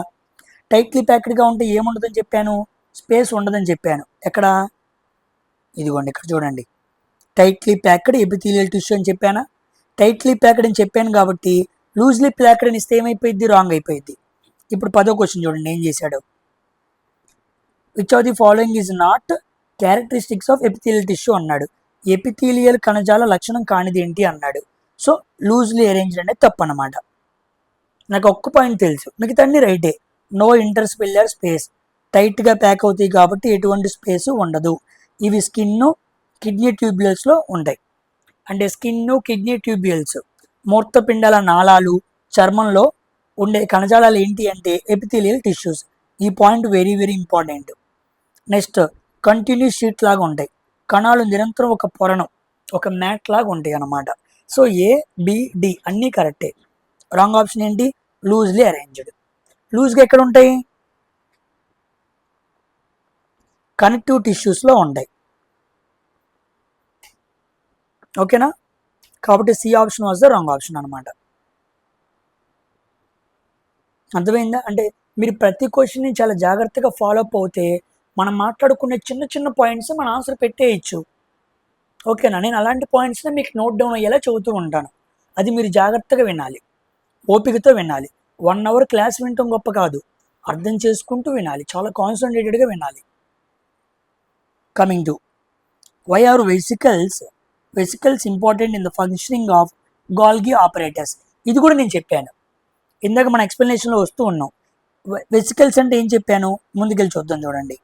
టైట్లీ ప్యాక్డ్గా ఉంటే ఏముండదని చెప్పాను? స్పేస్ ఉండదని చెప్పాను. ఎక్కడ? ఇదిగోండి, ఇక్కడ చూడండి. టైట్లీ ప్యాక్డ్ ఎపిథీలియల్ టిష్యూ అని చెప్పానా? టైట్లీ ప్యాక్డ్ అని చెప్పాను కాబట్టి లూజ్లీ ప్యాక్డ్ అని ఇస్తే ఏమైపోయింది? రాంగ్ అయిపోయింది. ఇప్పుడు 10వ క్వశ్చన్ చూడండి ఏం చేశాడు. Which of the following is not characteristics of epithelial tissue అన్నాడు. ఎపిథీలియల్ కణజాల లక్షణం కానిది ఏంటి అన్నాడు. సో లూజ్లీ అరేంజ్డ్ అనేది తప్పు అన్నమాట. నాకు ఒక్క పాయింట్ తెలుసు, మిగతా అన్ని రైటే. నో ఇంటర్స్పెల్లర్ స్పేస్, టైట్గా ప్యాక్ అవుతాయి కాబట్టి ఎటువంటి స్పేస్ ఉండదు. ఇవి స్కిన్, కిడ్నీ ట్యూబ్యుల్స్లో ఉంటాయి. అంటే స్కిన్, కిడ్నీ ట్యూబ్యుల్స్, మూత్రపిండాల నాళాలు, చర్మంలో ఉండే కణజాలాలు ఏంటి అంటే ఎపిథీలియల్ టిష్యూస్. ఈ point very very important. Next, continuous sheet లాగా ఉంటాయి. కణాలు నిరంతరం ఒక పొరను, ఒక మ్యాట్ లాగా ఉంటాయి అన్నమాట. సో ఏ, బి, డి అన్నీ కరెక్టే. రాంగ్ ఆప్షన్ ఏంటి? Loosely arranged. లూజ్గా ఎక్కడ ఉంటాయి? కనెక్టివ్ టిష్యూస్లో ఉంటాయి. ఓకేనా, కాబట్టి C option was the wrong option అనమాట. అర్థమైందా? అంటే మీరు ప్రతి క్వశ్చన్ని చాలా జాగ్రత్తగా ఫాలో అప్ అవుతే మనం మాట్లాడుకునే చిన్న చిన్న పాయింట్స్ మన ఆన్సర్ పెట్టేయచ్చు. ఓకేనా, నేను అలాంటి పాయింట్స్ని మీకు నోట్ డౌన్ అయ్యేలా చెబుతూ ఉంటాను. అది మీరు జాగ్రత్తగా వినాలి, ఓపికతో వినాలి. 1 అవర్ క్లాస్ వినటం గొప్ప కాదు, అర్థం చేసుకుంటూ వినాలి, చాలా కాన్సన్ట్రేటెడ్గా వినాలి. Coming to why are vesicles important in the functioning of Golgi operators? ఇది కూడా నేను చెప్పాను ఇందాక మన ఎక్స్ప్లెనేషన్లో వస్తూ ఉన్నాం. వెసికల్స్ అంటే ఏం చెప్పాను? ముందుకెళ్ళి చూద్దాం. చూడండి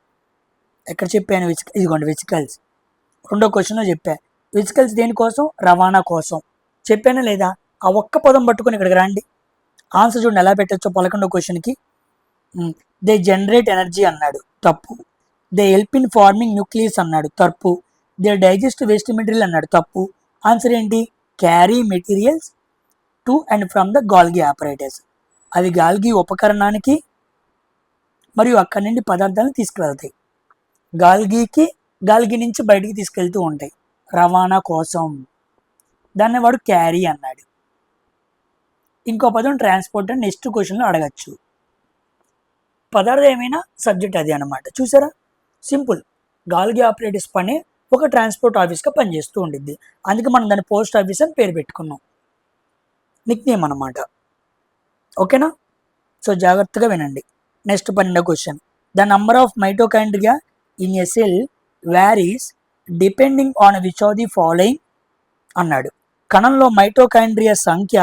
ఎక్కడ చెప్పాను? ఇదిగోండి వెసికల్స్. 2వ క్వశ్చన్లో చెప్పా. వెసికల్స్ దేనికోసం? రవాణా కోసం. చెప్పానా లేదా? ఆ ఒక్క పదం పట్టుకొని ఇక్కడికి రండి. ఆన్సర్ చూడండి ఎలా పెట్టచ్చో 11వ క్వశ్చన్కి. దే జనరేట్ ఎనర్జీ అన్నాడు, తప్పు. They help in farming nucleus అన్నాడు, తప్పు. దే డైజెస్ట్ వేస్ట్ మెటీరియల్ అన్నాడు, తప్పు. ఆన్సర్ ఏంటి? Carry materials to and from the Golgi operators. అవి గాల్గి ఉపకరణానికి మరియు అక్కడి నుండి పదార్థాలను తీసుకువెళ్తాయి. గాల్గి నుంచి బయటికి తీసుకెళ్తూ ఉంటాయి రవాణా కోసం. దాన్ని వాడు క్యారీ అన్నాడు. ఇంకో పదం ట్రాన్స్పోర్ట్ అని నెక్స్ట్ క్వశ్చన్లో అడగచ్చు. పదార్థం ఏమైనా సబ్జెక్ట్ అది అనమాట. చూసారా, సింపుల్. గాల్గి ఆపరేటర్స్ పని ఒక ట్రాన్స్పోర్ట్ ఆఫీస్గా పనిచేస్తూ ఉండిద్ది. అందుకే మనం దాన్ని పోస్ట్ ఆఫీస్ అని పేరు పెట్టుకున్నాం, నిక్ నేమ్ అనమాట. ఓకేనా, సో జాగ్రత్తగా వినండి. నెక్స్ట్ 12వ question. The number of mitochondria in a cell varies depending on which of the following అన్నాడు. కణంలో మైటోకాండ్రియా సంఖ్య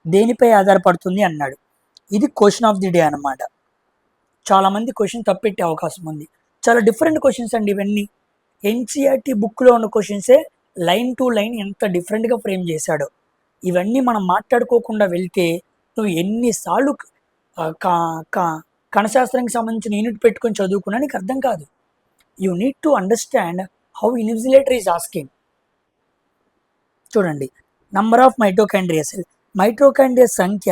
దేనిపై ఆధారపడుతుంది అన్నాడు. ఇది క్వశ్చన్ ఆఫ్ ది డే అనమాట. చాలామంది క్వశ్చన్ తప్పెట్టే అవకాశం ఉంది. చాలా డిఫరెంట్ క్వశ్చన్స్ అండి ఇవన్నీ. ఎన్సీఆర్టీ బుక్లో ఉన్న క్వశ్చన్సే లైన్ టు లైన్ ఎంత డిఫరెంట్గా ఫ్రేమ్ చేశాడో. ఇవన్నీ మనం మాట్లాడుకోకుండా వెళ్తే నువ్వు ఎన్నిసార్లు కణశాస్త్రానికి సంబంధించిన యూనిట్ పెట్టుకొని చదువుకున్నా నీకు అర్థం కాదు. You need to understand how invigilator is asking. చూడండి, number of mitochondria cell. Mitochondria సంఖ్య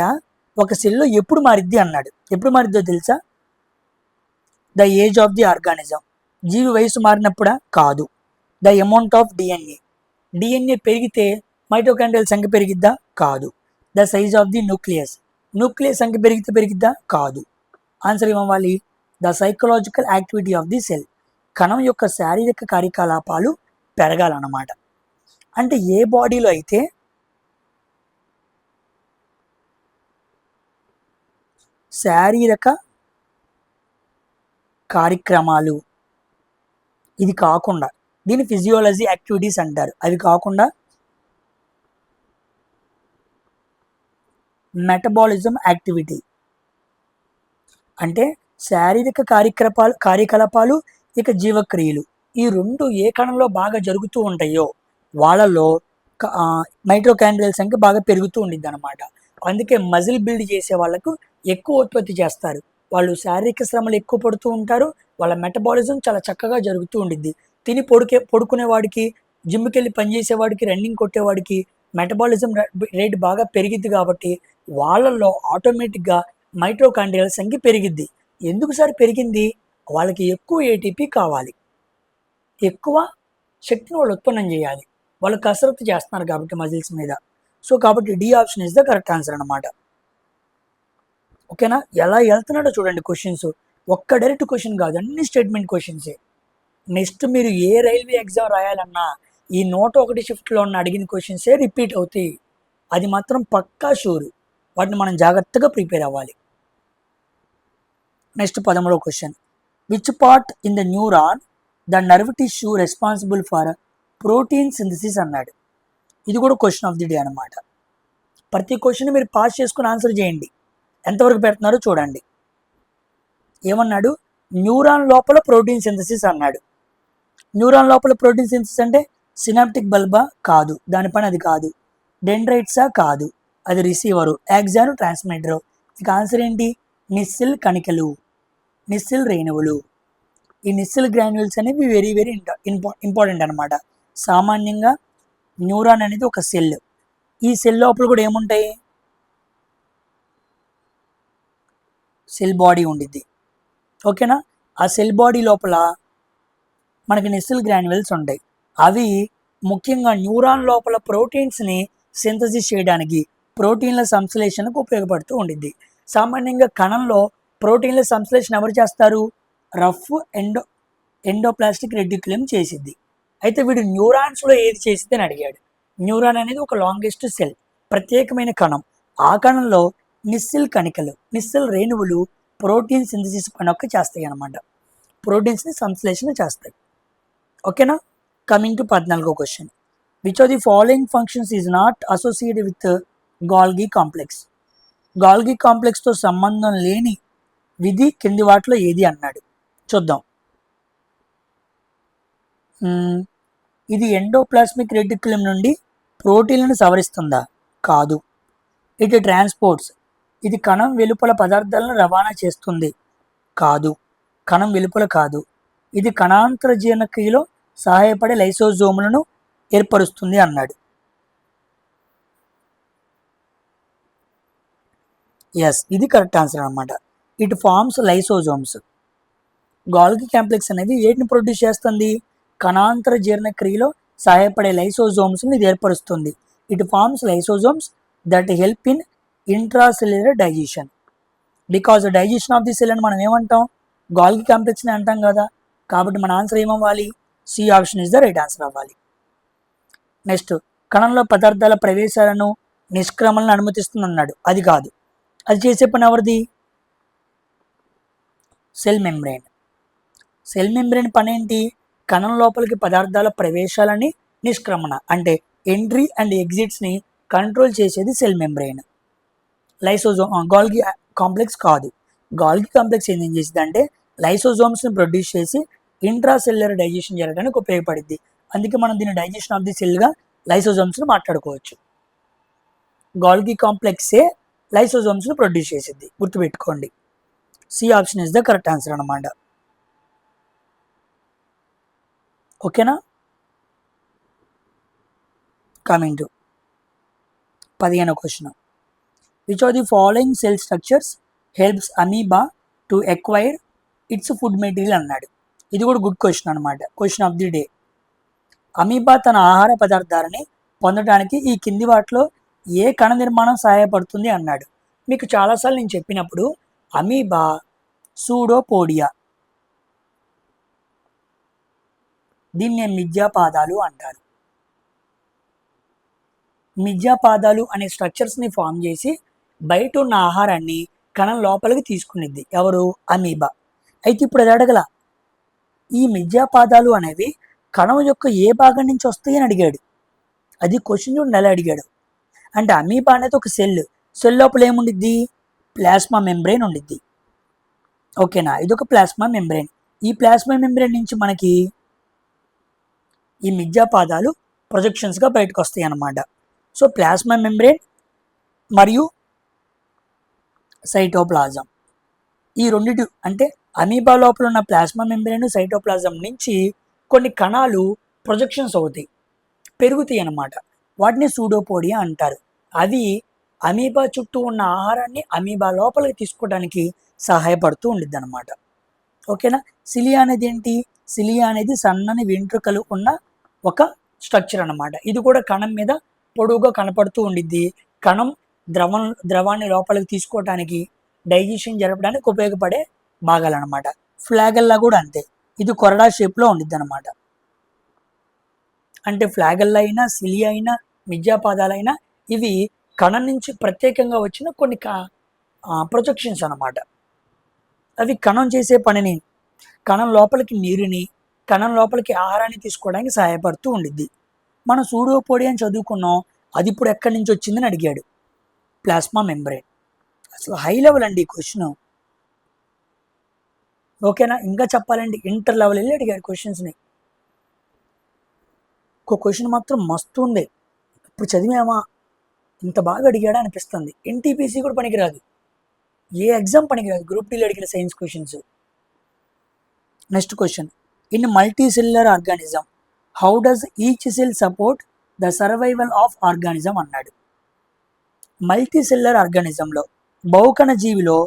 ఒక సెల్లో ఎప్పుడు మారిద్ది అన్నాడు. ఎప్పుడు మారిద్దో తెలుసా? The age of the organism. జీవి వయసు మారినప్పుడా? కాదు. The amount of DNA. DNA పెరిగితే మైటోకాండ్రియల్ సంఖ్య పెరిగిద్దా? కాదు. The size of the nucleus. Nucleus సంఖ్య పెరిగిద్దా? కాదు. ఆన్సర్ ఏమవ్వాలి? The psychological activity of the cell. కణం యొక్క శారీరక కార్యకలాపాలు పెరగాలన్నమాట. అంటే ఏ బాడీలో అయితే శారీరక కార్యక్రమాలు, ఇది కాకుండా, దీని ఫిజియోలజీ యాక్టివిటీస్ అంటారు, అవి కాకుండా మెటబాలిజం యాక్టివిటీ అంటే శారీరక కార్యకలాపాలు ఇక జీవక్రియలు, ఈ రెండు ఏ కణంలో బాగా జరుగుతూ ఉంటాయో వాళ్ళలో మైటోకాండ్రియల్ సంఖ్య బాగా పెరుగుతూ ఉండిద్ది అనమాట. అందుకే మజిల్ బిల్డ్ చేసే వాళ్ళకు ఎక్కువ ఉత్పత్తి చేస్తారు. వాళ్ళు శారీరక శ్రమలు ఎక్కువ పడుతూ ఉంటారు, వాళ్ళ మెటబాలిజం చాలా చక్కగా జరుగుతూ ఉండిద్ది. తిని పడుకునే వాడికి, జిమ్కి వెళ్ళి పనిచేసేవాడికి, రన్నింగ్ కొట్టేవాడికి మెటబాలిజం రేట్ బాగా పెరిగిద్ది. కాబట్టి వాళ్ళల్లో ఆటోమేటిక్గా మైటోకాండ్రియల్ సంఖ్య పెరిగిద్ది. ఎందుకు సార్ పెరిగింది? వాళ్ళకి ఎక్కువ ఏటీపీ కావాలి, ఎక్కువ శక్తిని వాళ్ళు ఉత్పన్నం చేయాలి, వాళ్ళు కసరత్తు చేస్తున్నారు కాబట్టి మజిల్స్ మీద. సో కాబట్టి D option is the correct answer అనమాట. ఓకేనా? ఎలా వెళ్తున్నాడో చూడండి క్వశ్చన్స్. ఒక్క డైరెక్ట్ క్వశ్చన్ కాదు, అన్ని స్టేట్మెంట్ క్వశ్చన్సే. నెక్స్ట్ మీరు ఏ రైల్వే ఎగ్జామ్ రాయాలన్నా ఈ 101 షిఫ్ట్లో ఉన్న అడిగిన క్వశ్చన్సే రిపీట్ అవుతాయి. అది మాత్రం పక్కా షూరు. వాటిని మనం జాగ్రత్తగా ప్రిపేర్ అవ్వాలి. నెక్స్ట్ 13వ question. Which part in the neuron the nerve tissue responsible for protein synthesis అన్నాడు. ఇది కూడా క్వశ్చన్ ఆఫ్ ది డే అనమాట. ప్రతి క్వశ్చన్ మీరు పాస్ చేసుకుని ఆన్సర్ చేయండి. ఎంతవరకు పెడుతున్నారో చూడండి. ఏమన్నాడు? న్యూరాన్ లోపల ప్రోటీన్ సింథసిస్ అన్నాడు. న్యూరాన్ లోపల ప్రోటీన్ సింథసిస్ అంటే సినాప్టిక్ బల్బా? కాదు, దాని పని అది కాదు. డెండ్రైట్సా? కాదు, అది రిసీవరు. యాక్సాను ట్రాన్స్మిటరు. ఇక ఆన్సర్ ఏంటి? నిస్సిల్ కణికలు, నిస్సిల్ రేణువులు. ఈ నిస్సిల్ గ్రాన్యూల్స్ అనేవి వెరీ వెరీ ఇంపార్టెంట్ అనమాట. సామాన్యంగా న్యూరాన్ అనేది ఒక సెల్. ఈ సెల్ లోపల కూడా ఏముంటాయి? సెల్ బాడీ ఉండిద్ది. ఓకేనా? ఆ సెల్ బాడీ లోపల మనకి నిస్సిల్ గ్రాన్యువల్స్ ఉంటాయి. అవి ముఖ్యంగా న్యూరాన్ లోపల ప్రోటీన్స్ని సింథసిస్ చేయడానికి, ప్రోటీన్ల సంశ్లేషణకు ఉపయోగపడుతూ ఉండిద్ది. సామాన్యంగా కణంలో ప్రోటీన్ల సంశ్లేషణ ఎవరు చేస్తారు? రఫ్ ఎండోప్లాస్టిక్ రెటిక్యులం చేసిద్ది. అయితే వీడు న్యూరాన్స్లో ఏది చేసిద్ది అని అడిగాడు. న్యూరాన్ అనేది ఒక లాంగెస్ట్ సెల్, ప్రత్యేకమైన కణం. ఆ కణంలో నిస్సిల్ కణికలు, నిస్సిల్ రేణువులు ప్రోటీన్ సింథసిస్ పని చేస్తాయి అన్నమాట. ప్రోటీన్స్ని సంశ్లేషణ చేస్తాయి. ఓకేనా? కమింగ్ టు 14వ question. Which of the following functions is not associated with Golgi complex? Golgi కాంప్లెక్స్తో సంబంధం లేని విధి కింది వాటిలో ఏది అన్నాడు. చూద్దాం. ఇది ఎండోప్లాస్మిక్ రెటిక్యులం నుండి ప్రోటీన్లను సవరిస్తుందా? కాదు. ఇది ట్రాన్స్పోర్ట్స్. ఇది కణం వెలుపల పదార్థాలను రవాణా చేస్తుంది. కాదు, కణం వెలుపల కాదు. ఇది కణాంతర జీర్ణక్రియలో సహాయపడే లైసోజోములను ఏర్పరుస్తుంది అన్నాడు. ఎస్, ఇది కరెక్ట్ ఆన్సర్ అనమాట. It forms lysosomes. Golgi complex అనేది వేటిని ప్రొడ్యూస్ చేస్తుంది? కణాంతర జీర్ణక్రియలో సహాయపడే లైసోజోమ్స్ని ఇది ఏర్పరుస్తుంది. It forms lysosomes that help in intracellular digestion. Because digestion of the cell అని మనం ఏమంటాం? గాల్గి కాంప్లెక్స్ని అంటాం కదా. కాబట్టి మన ఆన్సర్ ఏమవ్వాలి? C option is the right answer అవ్వాలి. నెక్స్ట్, కణంలో పదార్థాల ప్రవేశాలను నిష్క్రమణను అనుమతిస్తుంది అన్నాడు. అది కాదు. అది చేసే పని ఎవరిది? Cell membrane. సెల్ మెంబ్రెయిన్ పని ఏంటి? కణం లోపలికి పదార్థాల ప్రవేశాలని నిష్క్రమణ అంటే ఎంట్రీ అండ్ ఎగ్జిట్స్ని కంట్రోల్ చేసేది సెల్ మెంబ్రెయిన్. గాల్గి కాంప్లెక్స్ కాదు. గాల్గి కాంప్లెక్స్ ఏం చేసింది అంటే లైసోజోమ్స్ని ప్రొడ్యూస్ చేసి ఇంట్రా సెల్యులర్ డైజెషన్ జరగడానికి ఉపయోగపడుద్ది. అందుకే మనం దీన్ని డైజెషన్ ఆఫ్ ది సెల్గా లైసోజోమ్స్ను మాట్లాడుకోవచ్చు. గాల్గి కాంప్లెక్సే లైసోజోమ్స్ను ప్రొడ్యూస్ చేసిద్ది, గుర్తుపెట్టుకోండి. C option is the correct answer అన్నమాట. ఓకేనా. కమింగ్ టు 15వ question. Which of the following cell structures helps amoeba to acquire its food material అన్నాడు. ఇది కూడా గుడ్ క్వశ్చన్ అనమాట. Question of the day. Amoeba తన ఆహార పదార్థాలని పొందడానికి ఈ కింది వాటిలో ఏ కణ నిర్మాణం సహాయపడుతుంది అన్నాడు. మీకు చాలాసార్లు నేను చెప్పినప్పుడు అమీబా సూడోపోడియా, దీన్నే మిథ్యాపాదాలు అంటారు. మిథ్యాపాదాలు అనే స్ట్రక్చర్స్ని ఫామ్ చేసి బయట ఉన్న ఆహారాన్ని కణం లోపలికి తీసుకునిద్ది. ఎవరు? అమీబా. అయితే ఇప్పుడు అది అడగల, ఈ మిథ్యాపాదాలు అనేవి కణం యొక్క ఏ భాగం నుంచి వస్తాయి అని అడిగాడు. అది క్వశ్చన్ చూడండి ఎలా అడిగాడు. అంటే అమీబా అనేది ఒక సెల్ లోపల ఏముండిద్ది? ప్లాస్మా మెంబ్రెయిన్ ఉండిద్ది. ఓకేనా. ఇది ఒక ప్లాస్మా మెంబ్రెయిన్. ఈ ప్లాస్మా మెంబ్రెయిన్ నుంచి మనకి ఈ మిథ్యాపాదాలు ప్రొజెక్షన్స్గా బయటకు వస్తాయి అన్నమాట. సో ప్లాస్మా మెంబ్రెయిన్ మరియు సైటోప్లాజం, ఈ రెండిటి అంటే అమీబా లోపల ఉన్న ప్లాస్మా మెంబ్రెయిన్, సైటోప్లాజం నుంచి కొన్ని కణాలు ప్రొజెక్షన్స్ అవుతాయి, పెరుగుతాయి అన్నమాట. వాటిని సూడోపోడియా అంటారు. అవి అమీబా చుట్టూ ఉన్న ఆహారాన్ని అమీబా లోపలికి తీసుకోవడానికి సహాయపడుతూ ఉండిద్ది అనమాట. ఓకేనా. సిలియా అనేది ఏంటి? సిలియా అనేది సన్నని వెంట్రుకలు ఉన్న ఒక స్ట్రక్చర్ అన్నమాట. ఇది కూడా కణం మీద పొడవుగా కనపడుతూ ఉండిద్ది. కణం ద్రవాన్ని లోపలికి తీసుకోవడానికి, డైజెషన్ జరపడానికి ఉపయోగపడే భాగాలు అనమాట. ఫ్లాగెల్లా కూడా అంతే, ఇది కొరడా షేప్లో ఉండిద్ది అనమాట. అంటే ఫ్లాగెల్లా అయినా, సిలియా అయినా, మిథ్యాపాదాలైనా ఇవి కణం నుంచి ప్రత్యేకంగా వచ్చిన కొన్ని ప్రొజెక్షన్స్ అనమాట. అవి కణం చేసే పనిని, కణం లోపలికి నీరుని, కణం లోపలికి ఆహారాన్ని తీసుకోవడానికి సహాయపడుతూ ఉండిద్ది. మనం సూడోపోడియా అని చదువుకున్నాం, అది ఇప్పుడు ఎక్కడి నుంచి వచ్చిందని అడిగాడు. Plasma membrane. అసలు హై లెవెల్ అండి ఈ క్వశ్చన్. ఓకేనా. ఇంకా చెప్పాలండి ఇంటర్ లెవెల్ వెళ్ళి అడిగాడు క్వశ్చన్స్ని. ఒక క్వశ్చన్ మాత్రం మస్తు ఉంది, ఇప్పుడు చదివామా ఇంత బాగా అడిగాడా అనిపిస్తుంది. ఎన్టీపీసీ కూడా పనికిరాదు, ఏ ఎగ్జామ్ పనికిరాదు, గ్రూప్ డీలో అడిగిన science questions. Next question. In multi cellular organism how does each cell support the survival of organism అన్నాడు. మల్టీ సెల్యులర్ ఆర్గానిజంలో, బహుకణ జీవిలో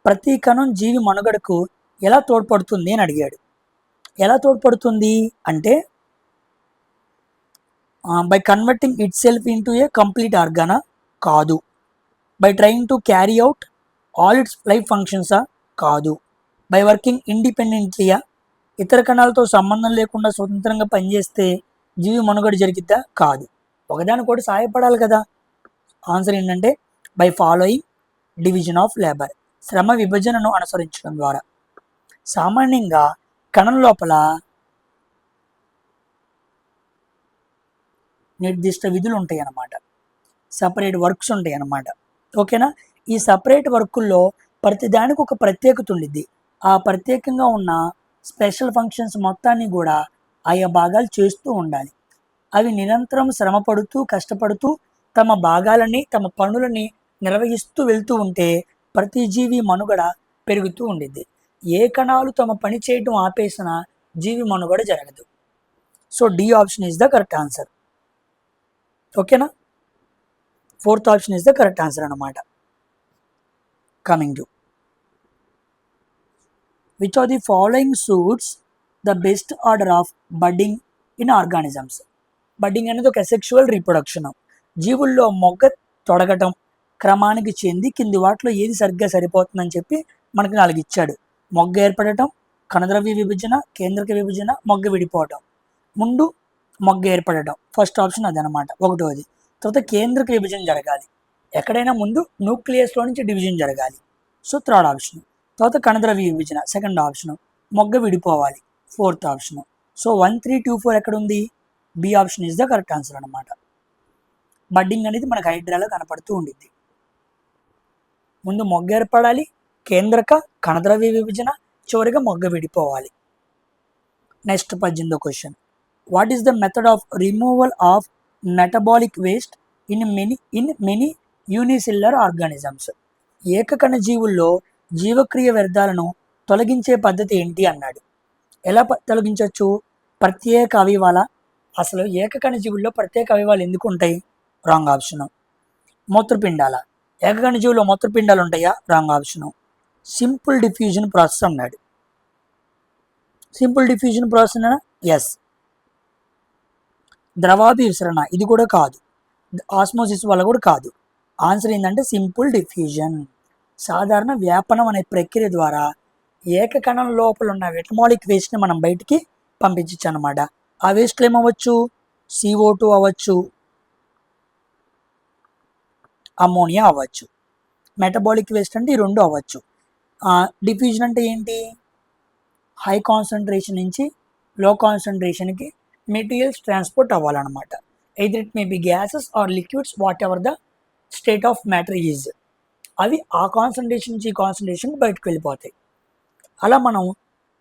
ప్రతి కణం జీవి మనుగడకు ఎలా తోడ్పడుతుంది అని అడిగాడు. ఎలా తోడ్పడుతుంది అంటే by converting itself into a complete ఆర్గానా? కాదు. By trying to carry out all its life ఫంక్షన్సా? కాదు. బై వర్కింగ్ ఇండిపెండెంట్లీయా? ఇతర కణాలతో సంబంధం లేకుండా స్వతంత్రంగా పనిచేస్తే జీవి మనుగడ జరిగిద్దా? కాదు. ఒకదాని కూడా సహాయపడాలి కదా. ఆన్సర్ ఏంటంటే by following division of labour, శ్రమ విభజనను అనుసరించడం ద్వారా. సామాన్యంగా కణం లోపల నిర్దిష్ట విధులు ఉంటాయి అన్నమాట, సపరేట్ వర్క్స్ ఉంటాయి అన్నమాట. ఓకేనా. ఈ సపరేట్ వర్కుల్లో ప్రతిదానికి ఒక ప్రత్యేకత ఉండిద్ది. ఆ ప్రత్యేకంగా ఉన్న స్పెషల్ ఫంక్షన్స్ మొత్తాన్ని కూడా ఆయా భాగాలు చేస్తూ ఉండాలి. అవి నిరంతరం శ్రమ పడుతూ కష్టపడుతూ తమ భాగాలని, తమ పనులని నిర్వహిస్తూ వెళ్తూ ఉంటే ప్రతి జీవి మనుగడ పెరుగుతూ ఉండిద్ది. ఏ కణాలు తమ పని చేయటం ఆపేసిన జీవి మనుగడ జరగదు. So D option is the correct answer. ఓకేనా. 4th option is the correct answer అన్నమాట. Coming to which are the following suits the best order of budding in organisms. Budding అనేది ఒక అసెక్షువల్ రీప్రొడక్షన్. జీవుల్లో మొగ్గ తొడగటం క్రమానికి చెంది కింది వాటిలో ఏది సరిగ్గా సరిపోతుందని చెప్పి మనకు 4 ఇచ్చాడు. మొగ్గ ఏర్పడటం, కణద్రవ్య విభజన, కేంద్రక విభజన, మొగ్గ విడిపోవటం. ముందు మొగ్గ ఏర్పడటం ఫస్ట్ ఆప్షన్ అదనమాట, 1వది. తర్వాత కేంద్రక విభజన జరగాలి, ఎక్కడైనా ముందు న్యూక్లియస్లో నుంచి డివిజన్ జరగాలి. So 3rd option. తర్వాత కణద్రవ్య విభజన 2nd ఆప్షన్. మొగ్గ విడిపోవాలి 4th ఆప్షన్. సో 1, 3, 2, 4 ఎక్కడ ఉంది? B option is the correct answer అనమాట. బడ్డింగ్ అనేది మనకు హైడ్రాలో కనపడుతూ ఉండిద్ది. ముందు మొగ్గ ఏర్పడాలి, కేంద్రక, కణద్రవ్య విభజన, చివరిగా మొగ్గ విడిపోవాలి. నెక్స్ట్ 18వ question. What is the method of removal of metabolic waste in many unicellular organisms? ఏకకణ జీవుల్లో జీవక్రియ వ్యర్థాలను తొలగించే పద్ధతి ఏంటి అన్నాడు. ఎలా తొలగించవచ్చు? ప్రత్యేక అవయవాల? అసలు ఏకకణ జీవుల్లో ప్రత్యేక అవయవాలు ఎందుకు ఉంటాయి? Wrong option. మూత్రపిండాల? ఏకకణ జీవుల్లో మూత్రపిండాలు ఉంటాయా? Wrong option. Simple diffusion process అన్నాడు. Simple diffusion process yes. ద్రవాభి విసరణ? ఇది కూడా కాదు. ఆస్మోసిస్ వల్ల కూడా కాదు. ఆన్సర్ ఏంటంటే సింపుల్ డిఫ్యూజన్. సాధారణ వ్యాపనం అనే ప్రక్రియ ద్వారా ఏకకణం లోపల ఉన్న మెటబాలిక్ వేస్ట్ని మనం బయటికి పంపించచ్చు అనమాట. ఆ వేస్ట్లు ఏమవ్వచ్చు? CO2 అవ్వచ్చు, అమ్మోనియా అవ్వచ్చు. మెటబాలిక్ వేస్ట్ అంటే ఈ రెండు అవ్వచ్చు. డిఫ్యూజన్ అంటే ఏంటి? హై కాన్సన్ట్రేషన్ నుంచి లో కాన్సన్ట్రేషన్కి మెటీరియల్స్ ట్రాన్స్పోర్ట్ అవ్వాలన్నమాట. Either it may be gases or liquids, whatever the state of matter is. అవి ఆ కాన్సన్ట్రేషన్ నుంచి ఈ కాన్సన్ట్రేషన్ బయటకు వెళ్ళిపోతాయి. అలా మనం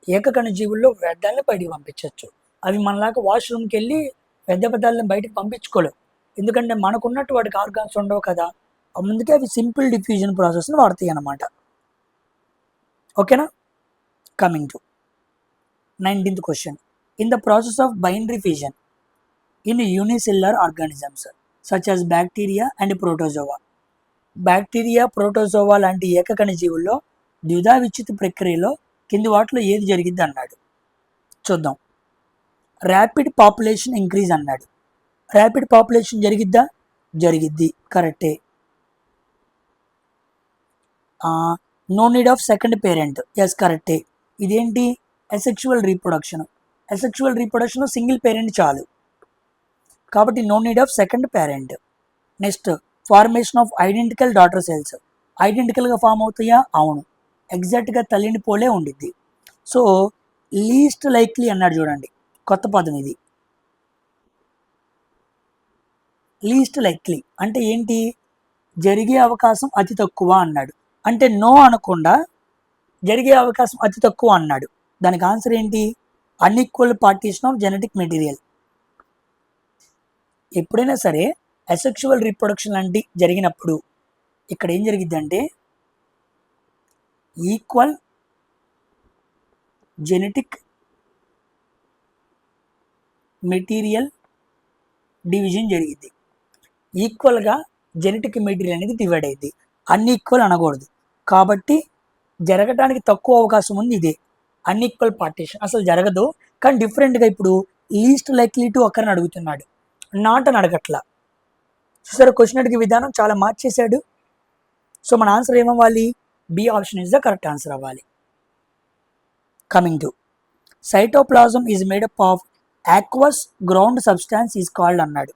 ఏకకణ జీవుల్లో వ్యర్థాలను బయటికి పంపించవచ్చు. అవి మనలాగా వాష్రూమ్కి వెళ్ళి వ్యర్థ పదార్థాలను బయటకు పంపించుకోలేవు, ఎందుకంటే మనకున్నట్టు వాటికి ఆర్గాన్స్ ఉండవు కదా. అందుకే అవి సింపుల్ డిఫ్యూజన్ ప్రాసెస్ని వాడతాయి అన్నమాట. ఓకేనా? Coming to 19th question. In the process of binary fission in unicellular organisms such as bacteria and protozoa. Bacteria, protozoa లాంటి ఏకకణ జీవుల్లో ద్విధా విచ్ఛిత్తి ప్రక్రియలో కింది వాటిలో ఏది జరిగిద్ది అన్నాడు. చూద్దాం. ర్యాపిడ్ పాపులేషన్ ఇంక్రీజ్ అన్నాడు. ర్యాపిడ్ పాపులేషన్ జరిగిద్దా? జరిగిద్ది, కరెక్టే. No need of second parent, yes కరెక్టే. ఇదేంటి? Asexual reproduction. Asexual reproduction single parent చాలు, కాబట్టి no need of second parent. Next, formation of identical daughter cells. ఐడెంటికల్గా ఫామ్ అవుతాయా? అవును, ఎగ్జాక్ట్గా తల్లిని పోలే ఉండిద్ది. సో లీస్ట్ లైక్లీ అన్నాడు చూడండి, కొత్త పదం ఇది. లీస్ట్ లైక్లీ అంటే ఏంటి? జరిగే అవకాశం అతి తక్కువ అన్నాడు. అంటే నో అనకుండా జరిగే అవకాశం అతి తక్కువ అన్నాడు. దానికి ఆన్సర్ ఏంటి? Unequal partition of genetic material. ఎప్పుడైనా సరే అసెక్షువల్ రీప్రొడక్షన్ లాంటి జరిగినప్పుడు ఇక్కడ ఏం జరిగిద్దంటే ఈక్వల్ జెనెటిక్ మెటీరియల్ డివిజన్ జరిగింది. ఈక్వల్గా జెనెటిక్ మెటీరియల్ అనేది డివైడ్ అయింది, అన్ఈక్వల్ అనకూడదు. కాబట్టి జరగడానికి తక్కువ అవకాశం ఉంది ఇదే అన్ఈక్వల్ పార్టీషన్. అసలు జరగదు, కానీ డిఫరెంట్గా ఇప్పుడు లీస్ట్ లైక్లీ టు అక్కర్ని అడుగుతున్నాడు, నాట్ అని అడగట్లా. చూసారా, క్వశ్చన్ అడిగే విధానం చాలా మార్చేశాడు. సో మన ఆన్సర్ ఏమవ్వాలి? B option is the correct answer అవ్వాలి. Coming to cytoplasm is made up of aqueous ground substance is called అన్నాడు.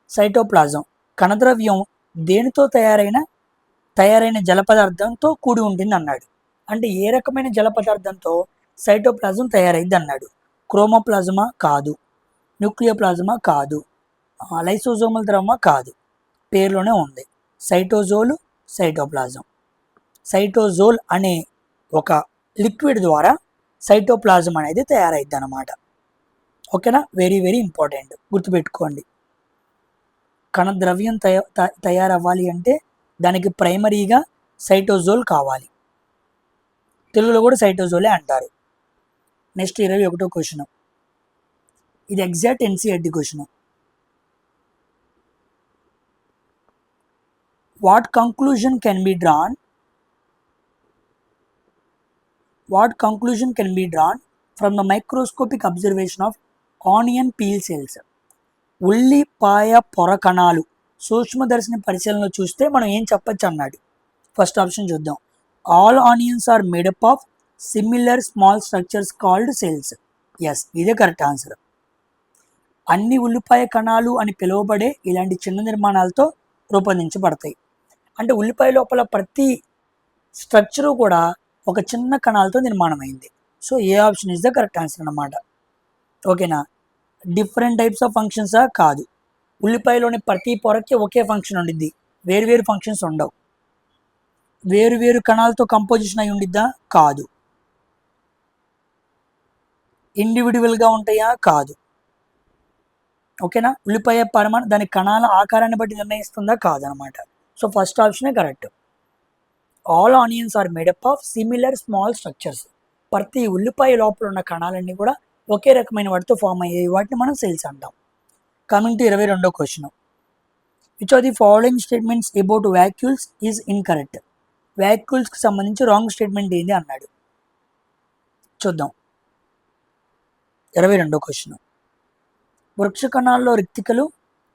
సైటోప్లాజం కణద్రవ్యం దేనితో తయారైన జల పదార్థంతో కూడి ఉంటుంది అన్నాడు. అంటే ఏ రకమైన జల పదార్థంతో సైటోప్లాజం తయారైంది అన్నాడు. క్రోమోప్లాజమా? కాదు. న్యూక్లియోప్లాజమా? కాదు. లైసోజోమల్ ద్రవమా? కాదు. పేరులోనే ఉంది, సైటోజోల్, సైటోప్లాజం. సైటోజోల్ అనే ఒక లిక్విడ్ ద్వారా సైటోప్లాజం అనేది తయారైద్ది అన్నమాట. ఓకేనా? వెరీ వెరీ ఇంపార్టెంట్, గుర్తుపెట్టుకోండి. కణద్రవ్యం తయారవ్వాలి అంటే దానికి ప్రైమరీగా సైటోజోల్ కావాలి. తెలుగులో కూడా సైటోజోలే అంటారు. నెక్స్ట్ 21వ క్వశ్చన్. ఇది exact NCERT question. What conclusion can be drawn from the microscopic observation of onion peel cells. ఉల్లిపాయ పొర కణాలు సూక్ష్మదర్శిని పరిశీలనలో చూస్తే మనం ఏం చెప్పచ్చు అన్నాడు. ఫస్ట్ ఆప్షన్ చూద్దాం. All onions are made up of similar small structures called cells. Yes, ఇదే కరెక్ట్ ఆన్సర్. అన్ని ఉల్లిపాయ కణాలు అని పిలువబడే ఇలాంటి చిన్న నిర్మాణాలతో రూపొందించబడతాయి. అంటే ఉల్లిపాయ లోపల ప్రతి స్ట్రక్చరు కూడా ఒక చిన్న కణాలతో నిర్మాణమైంది. So A option is the correct answer అన్నమాట. ఓకేనా? డిఫరెంట్ టైప్స్ ఆఫ్ ఫంక్షన్సా? కాదు. ఉల్లిపాయలోని ప్రతి పొరకి ఒకే ఫంక్షన్ ఉండిద్ది, వేరు ఫంక్షన్స్ ఉండవు. వేరు కణాలతో కంపోజిషన్ అయి ఉండిద్దా? కాదు. ఇండివిజువల్గా ఉంటాయా? కాదు. ఓకేనా? ఉల్లిపాయ పరిమాణం దాని కణాల ఆకారాన్ని బట్టి నిర్ణయిస్తుందా? కాదనమాట. సో ఫస్ట్ ఆప్షనే correct. All onions are made up of similar small structures. ప్రతి ఉల్లిపాయ లోపల ఉన్న కణాలన్నీ కూడా ఒకే రకమైన వాటితో ఫామ్ అయ్యాయి. వాటిని మనం సెల్స్ అంటాం. కమింగ్ టు 22వ question. Which are the following statements about vacuoles is incorrect. వాక్యూల్స్కి సంబంధించి రాంగ్ స్టేట్మెంట్ ఏంది అన్నాడు. చూద్దాం. 22వ క్వశ్చన్. వృక్ష కణాల్లో రిక్తికలు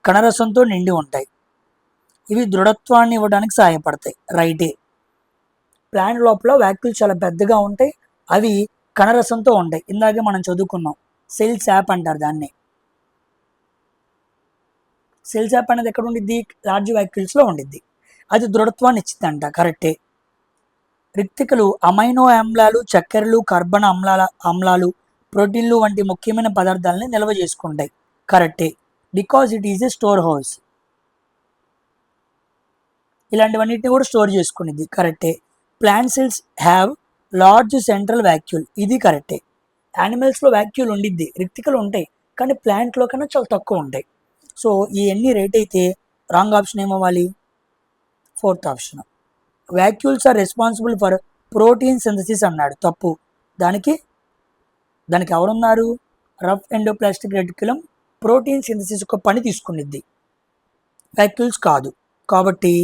కణరసంతో నిండి ఉంటాయి. ఇవి దృఢత్వాన్ని ఇవ్వడానికి సహాయపడతాయి. రైటే. ప్లాంట్ లోపల వాక్యూల్స్ చాలా పెద్దగా ఉంటాయి. అవి కణరసంతో ఉంటాయి. ఇందాకే మనం చదువుకున్నాం. సెల్ శాప్ అంటారు దాన్ని. సెల్ శాప్ అనేది ఎక్కడ ఉండిద్ది? లార్జ్ వాక్యూల్స్లో ఉండిద్ది. అది దృఢత్వాన్ని ఇచ్చిద్దంట. కరెక్టే. రిక్తికలు అమైనో ఆమ్లాలు, చక్కెరలు, కార్బన్ ఆమ్లాలు, ప్రోటీన్లు వంటి ముఖ్యమైన పదార్థాలని నిల్వ చేసుకుంటాయి. కరెక్టే. Because it is a store house. ఇలాంటివన్నిటిని కూడా స్టోర్ చేసుకునేది. కరెక్టే. Plant cells have large central vacuole. ఇది కరెక్టే. యానిమల్స్లో వాక్యూల్ ఉండిద్ది, రిక్తికలు ఉంటాయి, కానీ ప్లాంట్లో కన్నా చాలా తక్కువ ఉంటాయి. సో ఇవన్నీ రేట్ అయితే రాంగ్ ఆప్షన్ ఏమవ్వాలి? 4th option. Vacuoles are responsible for protein synthesis అన్నాడు. తప్పు. దానికి ఎవరున్నారు? Rough endoplasmic reticulum protein synthesis ఒక పని తీసుకునిద్ది. వాక్యూల్స్ కాదు. కాబట్టి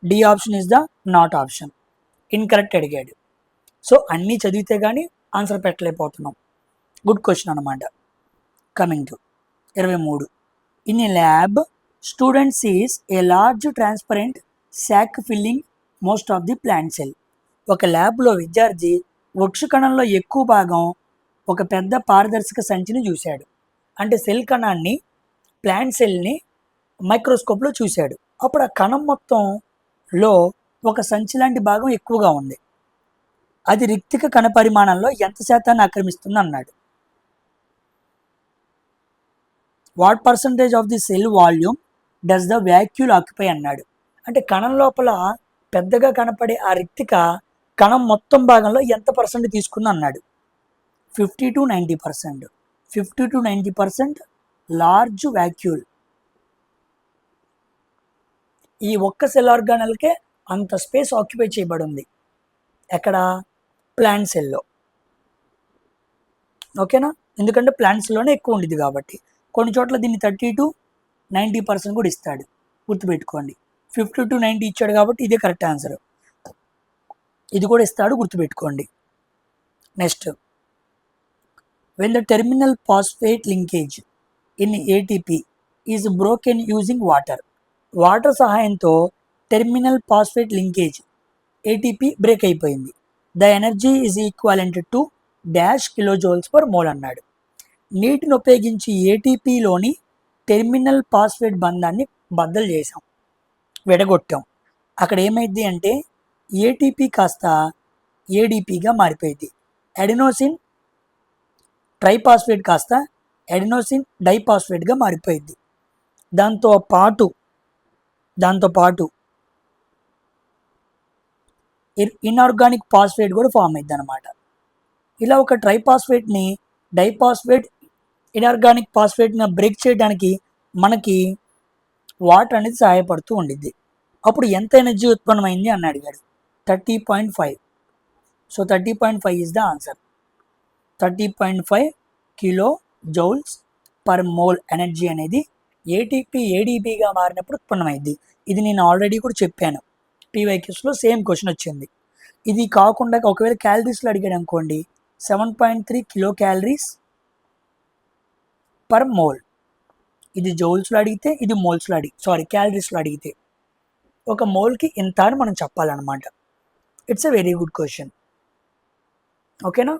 D option is the not option. Incorrect అడిగాడు. సో అన్నీ చదివితే కానీ ఆన్సర్ పెట్టలేకపోతున్నాం. గుడ్ క్వశ్చన్ అనమాట. Coming to 23. In a lab student sees a large transparent sac filling most of the plant cell. ఒక ల్యాబ్లో విద్యార్థి వృక్ష కణంలో ఎక్కువ భాగం ఒక పెద్ద పారదర్శక సంచిని చూశాడు. అంటే సెల్ కణాన్ని, ప్లాంట్ సెల్ని మైక్రోస్కోప్లో చూశాడు. అప్పుడు ఆ కణం మొత్తంలో ఒక సంచి లాంటి భాగం ఎక్కువగా ఉంది. అది రిక్తిక కణ పరిమాణంలో ఎంత శాతాన్ని ఆక్రమిస్తుంది అన్నాడు. What percentage of the cell volume does the vacuole occupy అన్నాడు. అంటే కణం లోపల పెద్దగా కనపడే ఆ రిక్తిక కణం మొత్తం భాగంలో ఎంత పర్సెంట్ తీసుకుంది అన్నాడు. 50 to 90%. 50 to 90% large vacuole. ఈ ఒక్క సెల్ ఆర్గానల్కే అంత స్పేస్ ఆక్యుపై చేయబడి ఉంది. ఎక్కడ? ప్లాంట్ సెల్లో. ఓకేనా? ఎందుకంటే ప్లాంట్స్లోనే ఎక్కువ ఉండేది కాబట్టి. కొన్ని చోట్ల దీన్ని 30 to 90% కూడా ఇస్తాడు. గుర్తుపెట్టుకోండి. 50 to 90 ఇచ్చాడు కాబట్టి ఇదే కరెక్ట్ ఆన్సర్. ఇది కూడా ఇస్తాడు, గుర్తుపెట్టుకోండి. Next. When the terminal phosphate linkage in ATP is broken using water. Water సహాయంతో terminal phosphate linkage ATP break అయిపోయింది. The energy is equivalent to dash kilojoules per mole అన్నాడు. నీటిని ఉపయోగించి ఏటీపీలోని టెర్మినల్ ఫాస్ఫేట్ బంధాన్ని బద్దలు చేసాం, విడగొట్టాం. అక్కడ ఏమైంది అంటే ఏటీపీ కాస్త ఏడీపీగా మారిపోయింది. అడినోసిన్ ట్రైఫాస్ఫేట్ కాస్త అడినోసిన్ డైఫాస్ఫేట్గా మారిపోయింది. దాంతో పాటు ఇన్ఆర్గానిక్ ఫాస్ఫేట్ కూడా ఫామ్ అయింది అనమాట. ఇలా ఒక ట్రైఫాస్ఫేట్ని డైఫాస్ఫేట్ ఇన్ఆర్గానిక్ ఫాస్ఫేట్ని బ్రేక్ చేయడానికి మనకి వాటర్ అనేది సహాయపడుతూ ఉండిద్ది. అప్పుడు ఎంత ఎనర్జీ ఉత్పన్నమైంది అని అడిగాడు. 30.5. So 30.5 is the answer. 30.5 kilo joules per mole energy అనేది ఏటీపీ ఏడీపీగా మారినప్పుడు ఉత్పన్నమైంది. ఇది నేను ఆల్రెడీ కూడా చెప్పాను. పీవైక్యూస్లో సేమ్ క్వశ్చన్ వచ్చింది. ఇది కాకుండా ఒకవేళ క్యాలరీస్లో అడిగాడు అనుకోండి, 7.3 కిలో క్యాలరీస్ పర్ మోల్. ఇది జౌల్స్లో అడిగితే, ఇది మోల్స్లో క్యాలరీస్లో అడిగితే ఒక మోల్కి ఇంత అని మనం చెప్పాలన్నమాట. It's a very good question. ఓకేనా?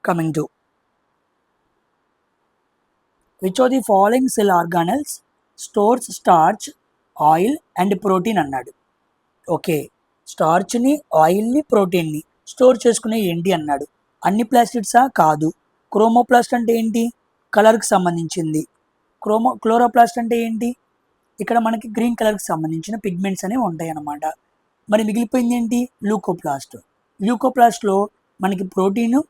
Coming to which of the following cell organelles stores starch, oil and protein అన్నాడు. ఓకే, స్టార్చ్ని, ఆయిల్ని, ప్రోటీన్ని స్టోర్ చేసుకునే ఏంటి అన్నాడు. అన్ని ప్లాస్టిడ్సా? కాదు. క్రోమోప్లాస్ట్ అంటే ఏంటి? కలర్కి సంబంధించింది. క్లోరోప్లాస్ట్ అంటే ఏంటి? ఇక్కడ మనకి గ్రీన్ కలర్కి సంబంధించిన పిగ్మెంట్స్ అనేవి ఉంటాయి అన్నమాట. మరి మిగిలిపోయింది ఏంటి? ల్యూకోప్లాస్ట్. ల్యూకోప్లాస్ట్లో మనకి ప్రోటీను,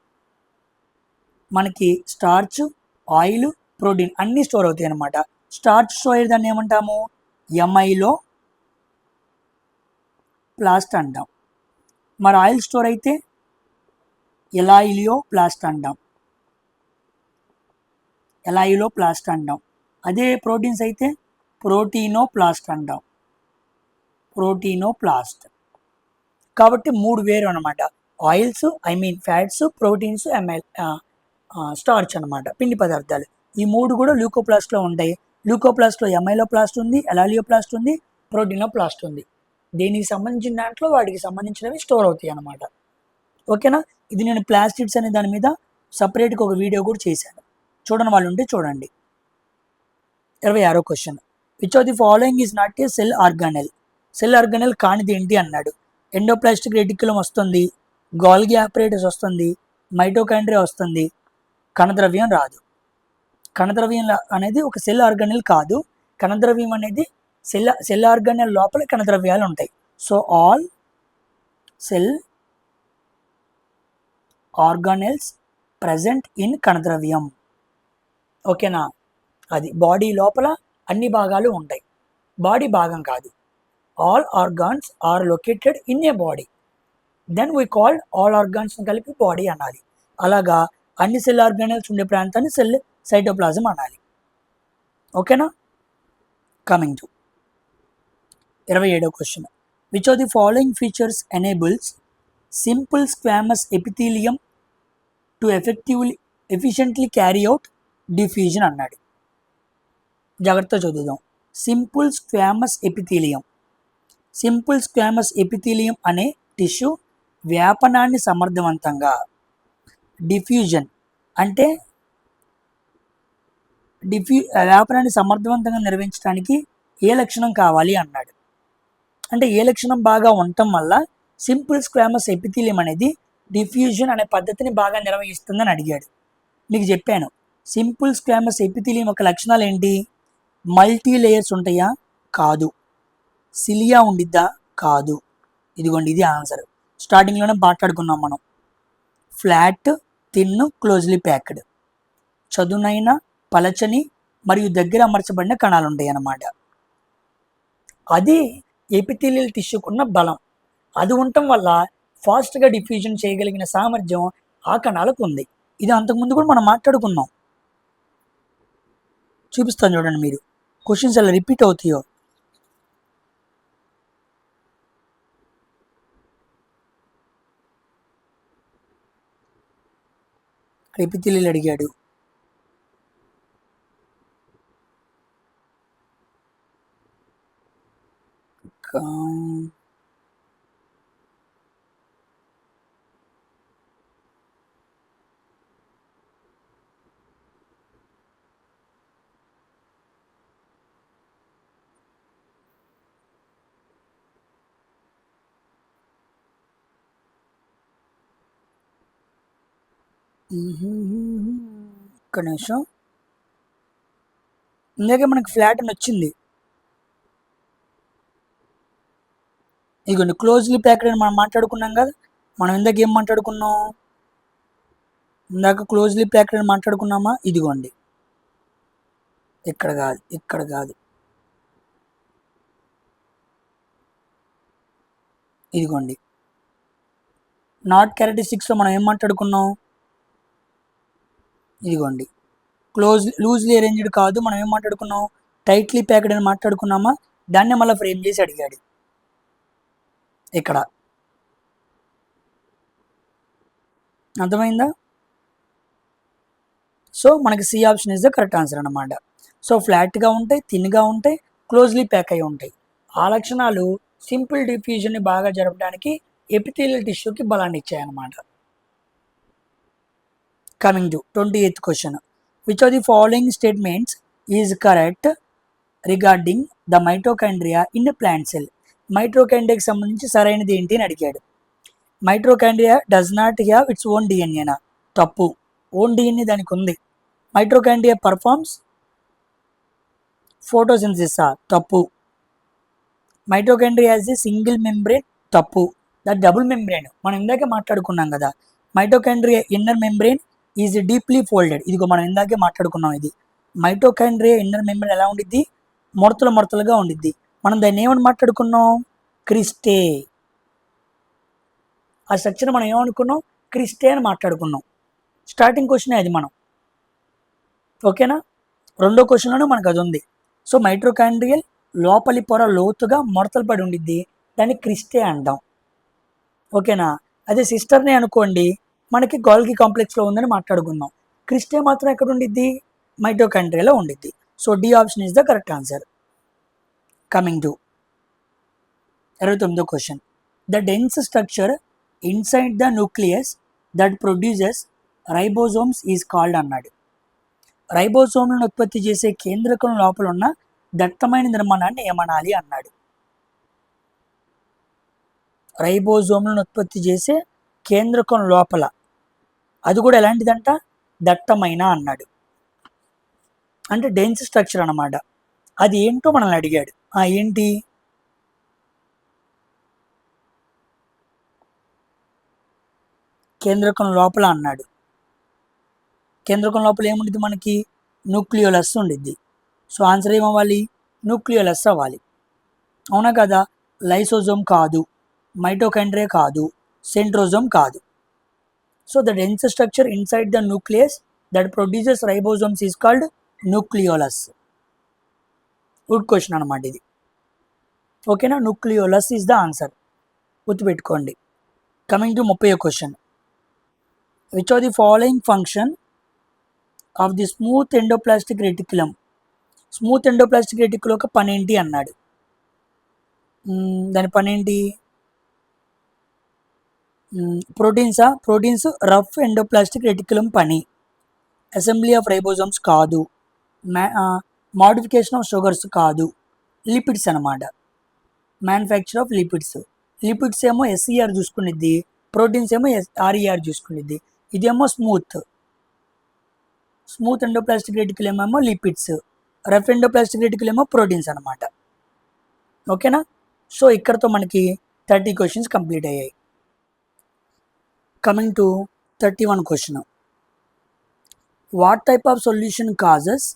మనకి స్టార్చ్, ఆయిల్, ప్రోటీన్ అన్నీ స్టోర్ అవుతాయి అన్నమాట. స్టార్చ్ స్టోర్ అయ్యే దాన్ని ఏమంటాము? ఎమైలో ప్లాస్ట్ అంటాం. మరి ఆయిల్ స్టోర్ అయితే ఎలాయిలియో ప్లాస్ట్ అంటాం. ఎలాయిలో ప్లాస్ట్ అంటాం. అదే ప్రోటీన్స్ అయితే ప్రోటీనో ప్లాస్ట్ అంటాం. ప్రోటీనో ప్లాస్ట్. కాబట్టి 3 వేరు అనమాట. ఆయిల్స్, ఫ్యాట్స్, ప్రోటీన్స్, స్టార్చ్ అనమాట, పిండి పదార్థాలు. ఈ 3 కూడా ల్యూకోప్లాస్ట్లో ఉంటాయి. ల్యూకోప్లాస్ట్లో ఎమైలో ప్లాస్ట్ ఉంది, ఎలాలియో ప్లాస్ట్ ఉంది, ప్రోటీనో ప్లాస్ట్ ఉంది. దీనికి సంబంధించిన దాంట్లో వాటికి సంబంధించినవి స్టోర్ అవుతాయి అన్నమాట. ఓకేనా? ఇది నేను ప్లాస్టిడ్స్ అనే దాని మీద సపరేట్గా ఒక వీడియో కూడా చేశాను. చూడని వాళ్ళు ఉంటే చూడండి. 26వ question. Which of the following is not a cell organelle? Cell organelle కానిది ఏంటి అన్నాడు. ఎండోప్లాస్టిక్ రెటిక్యులం వస్తుంది, గోల్గి ఆపరేటస్ వస్తుంది, మైటోకాండ్రియా వస్తుంది, కణద్రవ్యం రాదు. కణద్రవ్యం అనేది ఒక సెల్ ఆర్గానెల్ కాదు. కణద్రవ్యం అనేది సెల్ ఆర్గానెల్ లోపల కణద్రవ్యాలు ఉంటాయి. So all cell organelles present in కణద్రవ్యం. ఓకేనా? అది బాడీ లోపల అన్ని భాగాలు ఉంటాయి, బాడీ భాగం కాదు. All organs are located in a body, then we called all ఆర్గాన్స్ని కలిపి బాడీ అనాలి. అలాగా అన్ని సెల్ ఆర్గానెల్స్ ఉండే ప్రాంతాన్ని సెల్ సైటోప్లాజం అనాలి. ఓకేనా? కమింగ్ టు 27వ question. Which of the following features enables simple squamous epithelium to efficiently carry out diffusion అన్నాడు. జాగ్రత్త చదువుదాం. Simple squamous epithelium. Simple squamous epithelium అనే టిష్యూ వ్యాపనాన్ని సమర్థవంతంగా, డిఫ్యూజన్ అంటే వ్యాపనాన్ని సమర్థవంతంగా నిర్వహించడానికి ఏ లక్షణం కావాలి అన్నాడు. అంటే ఏ లక్షణం బాగా ఉండటం వల్ల సింపుల్ స్క్వామస్ ఎపిథీలియం అనేది డిఫ్యూజన్ అనే పద్ధతిని బాగా నిర్వహిస్తుందని అడిగాడు. మీకు చెప్పాను, సింపుల్ స్క్వామస్ ఎపిథీలియం యొక్క లక్షణాలు ఏంటి? మల్టీ లేయర్స్ ఉంటాయా? కాదు. సిలియా ఉండిద్దా? కాదు. ఇదిగోండి, ఇది ఆన్సర్. స్టార్టింగ్లోనే మాట్లాడుకున్నాం మనం. Flat, thin, closely packed. చదునైన, పలచని మరియు దగ్గర అమర్చబడిన కణాలు ఉంటాయి అన్నమాట. అది ఎపిథీలియల్ టిష్యూకున్న బలం. అది ఉండటం వల్ల ఫాస్ట్గా డిఫ్యూజన్ చేయగలిగిన సామర్థ్యం ఆ కణాలకు ఉంది. ఇది అంతకుముందు కూడా మనం మాట్లాడుకున్నాం. చూపిస్తాను చూడండి, మీరు క్వశ్చన్స్ ఎలా రిపీట్ అవుతాయో. ఎపిథీలియల్ అడిగాడు. ఒక్క నిమిషం. ఇందాక మనకి ఫ్లాట్ అని వచ్చింది. ఇదిగోండి, క్లోజ్లీ ప్యాక్డ్ అని మనం మాట్లాడుకున్నాం కదా. మనం ఇందాక ఏం మాట్లాడుకున్నాం? ఇందాక క్లోజ్లీ ప్యాక్డ్ అని మాట్లాడుకున్నామా? ఇదిగోండి, ఇక్కడ కాదు, ఇక్కడ కాదు, ఇదిగోండి. నాట్ క్యారెక్టరిస్టిక్స్లో మనం ఏం మాట్లాడుకున్నాం? ఇదిగోండి, లూజ్లీ అరేంజ్డ్ కాదు, మనం ఏం మాట్లాడుకున్నాం? టైట్లీ ప్యాక్డ్ అని మాట్లాడుకున్నామా? దాన్ని మళ్ళీ ఫ్రేమ్ చేసి అడిగాడు ఇక్కడ. అర్థమైందా? సో మనకి C option is the correct answer అన్నమాట. సో ఫ్లాట్గా ఉంటాయి, థిన్గా ఉంటాయి, క్లోజ్లీ ప్యాక్ అయి ఉంటాయి. ఆ లక్షణాలు సింపుల్ డిఫ్యూజన్ని బాగా జరపడానికి ఎపిథీలియల్ టిష్యూకి బలాన్ని ఇచ్చాయన్నమాట. Coming to 28th question. Which of the following statements is correct regarding the mitochondria in plant cell? మైటోకాండ్రియాకి సంబంధించి సరైనది ఏంటి అని అడిగాడు. Mitochondria does not have its own డిఎన్ఏనా? తప్పు. ఓన్ డిఎన్ఏ దానికి ఉంది. మైటోకాండ్రియా పర్ఫార్మ్స్ ఫోటోసింథసిసా? తప్పు. Mitochondria has a single membrane? తప్పు. ద డబుల్ మెంబ్రేన్ మనం ఇందాక మాట్లాడుకున్నాం కదా. Mitochondria inner membrane, is deeply folded. ఇదిగో మనం ఇందాకే మాట్లాడుకున్నాం. ఇది మైటోకాండ్రియా ఇన్నర్ మెంబ్రేన్ ఎలా ఉండిద్ది, ముడతలుగా ఉండిద్ది. మనం దాన్ని ఏమని మాట్లాడుకున్నాం, క్రిస్టే. ఆ స్ట్రక్చర్ మనం ఏమనుకున్నాం, క్రిస్టే అని మాట్లాడుకున్నాం. స్టార్టింగ్ క్వశ్చనే అది మనం. ఓకేనా, రెండో క్వశ్చన్లోనే మనకు అది ఉంది. సో మైటోకాండ్రియల్ లోపలి పొర లోతుగా ముడతలు పడి ఉండిద్ది, దాన్ని క్రిస్టే అంటాం. ఓకేనా, అదే సిస్టర్ని అనుకోండి, మనకి గోల్గి కాంప్లెక్స్లో ఉందని మాట్లాడుకుందాం. క్రిస్టే మాత్రం ఎక్కడ ఉండిద్ది, మైటోకాండ్రియాలో ఉండిద్ది. So D option is the correct answer. Coming to 29వ question. The dense structure inside the nucleus that produces ribosomes is called అన్నాడు. రైబోజోమ్లను ఉత్పత్తి చేసే కేంద్రకం లోపల ఉన్న దట్టమైన నిర్మాణాన్ని ఏమనాలి అన్నాడు. రైబోజోమ్లను ఉత్పత్తి చేసే కేంద్రకం లోపల, అది కూడా ఎలాంటిదంట, దట్టమైన అన్నాడు. అంటే డెన్స్ స్ట్రక్చర్ అన్నమాట. అది ఏంటో మనల్ని అడిగాడు. ఏంటి, కేంద్రకం లోపల అన్నాడు. కేంద్రకం లోపల ఏముండిద్ది మనకి, న్యూక్లియోలస్ ఉండిద్ది. సో ఆన్సర్ ఏమవ్వాలి, న్యూక్లియోలస్ అవ్వాలి. అవునా కదా, లైసోజోమ్ కాదు, మైటోకాండ్రియా కాదు, సెంట్రోజోమ్ కాదు. So the dense structure inside the nucleus that produces ribosomes is called nucleolus. Good question అనమాట ఇది. ఓకేనా, న్యూక్లియోలస్ ఈజ్ ద ఆన్సర్, గుర్తుపెట్టుకోండి. కమింగ్ టు 30వ question. Which are the following function of the smooth endoplasmic reticulum. Smooth endoplasmic reticulum యొక్క పని ఏంటి అన్నాడు. దాని పని ఏంటి, ప్రోటీన్స్ రఫ్ ఎండోప్లాస్టిక్ రెటిక్యులం పని. అసెంబ్లీ ఆఫ్ రైబోజోమ్స్ కాదు, మాడిఫికేషన్ ఆఫ్ షుగర్స్ కాదు, లిపిడ్స్ అనమాట, మ్యానుఫ్యాక్చర్ ఆఫ్ లిపిడ్స్. లిపిడ్స్ ఏమో ఎస్ఈఆర్ చూసుకునిద్ది, ప్రోటీన్స్ ఏమో ఆర్ఈఆర్ చూసుకునిద్ది. ఇదేమో స్మూత్ ఎండోప్లాస్టిక్ రెటిక్యులం ఏమో లిపిడ్స్, రఫ్ ఎండోప్లాస్టిక్ రెటిక్యులం ఏమో ప్రోటీన్స్ అనమాట. ఓకేనా, సో ఇక్కడతో మనకి 30 క్వశ్చన్స్ కంప్లీట్ అయ్యాయి. Coming to 31 question. What type of solution causes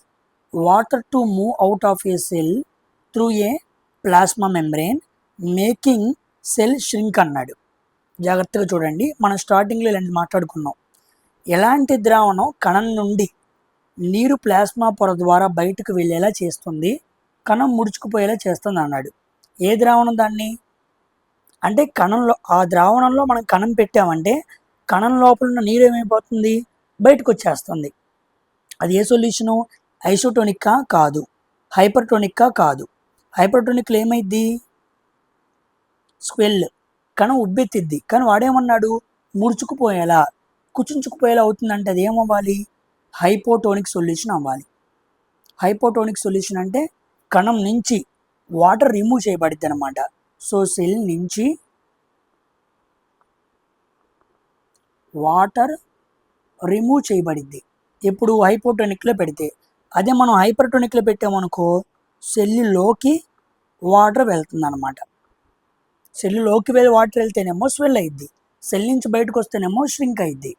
water to move out of A cell through a plasma membrane making cell shrink అన్నాడు. జాగ్రత్తగా చూడండి, మనం స్టార్టింగ్లో ఇలాంటి మాట్లాడుకున్నాం. ఎలాంటి ద్రావణం కణం నుండి నీరు ప్లాస్మా పొర ద్వారా బయటకు వెళ్ళేలా చేస్తుంది, కణం ముడుచుకుపోయేలా చేస్తుంది అన్నాడు. ఏ ద్రావణం దాన్ని, అంటే కణంలో, ఆ ద్రావణంలో మనం కణం పెట్టామంటే కణం లోపల ఉన్న నీరు ఏమైపోతుంది, బయటకు వచ్చేస్తుంది. అది ఏ సొల్యూషను, ఐసోటోనిక్కా కాదు, హైపర్టోనిక్కా కాదు. హైపర్టోనిక్లో ఏమైద్ది, స్వెల్, కణం ఉబ్బెత్తిద్ది. కానీ వాడేమన్నాడు, ముడుచుకుపోయేలా, కుచించుకుపోయేలా అవుతుందంటే అది ఏమవ్వాలి, హైపోటోనిక్ సొల్యూషన్ అవ్వాలి. హైపోటోనిక్ సొల్యూషన్ అంటే కణం నుంచి వాటర్ రిమూవ్ చేయబడిద్ది అనమాట. సో సెల్ నుంచి వాటర్ రిమూవ్ చేయబడిద్ది ఎప్పుడు, హైపోటోనిక్లో పెడితే. అదే మనం హైపర్టోనిక్లో పెట్టామనుకో, సెల్లులోకి వాటర్ వెళ్తుంది అనమాట. సెల్లులోకి వెళ్ళి వాటర్ వెళ్తేనేమో స్వెల్ అయింది, సెల్ నుంచి బయటకు వస్తేనేమో ష్రింక్ అయింది.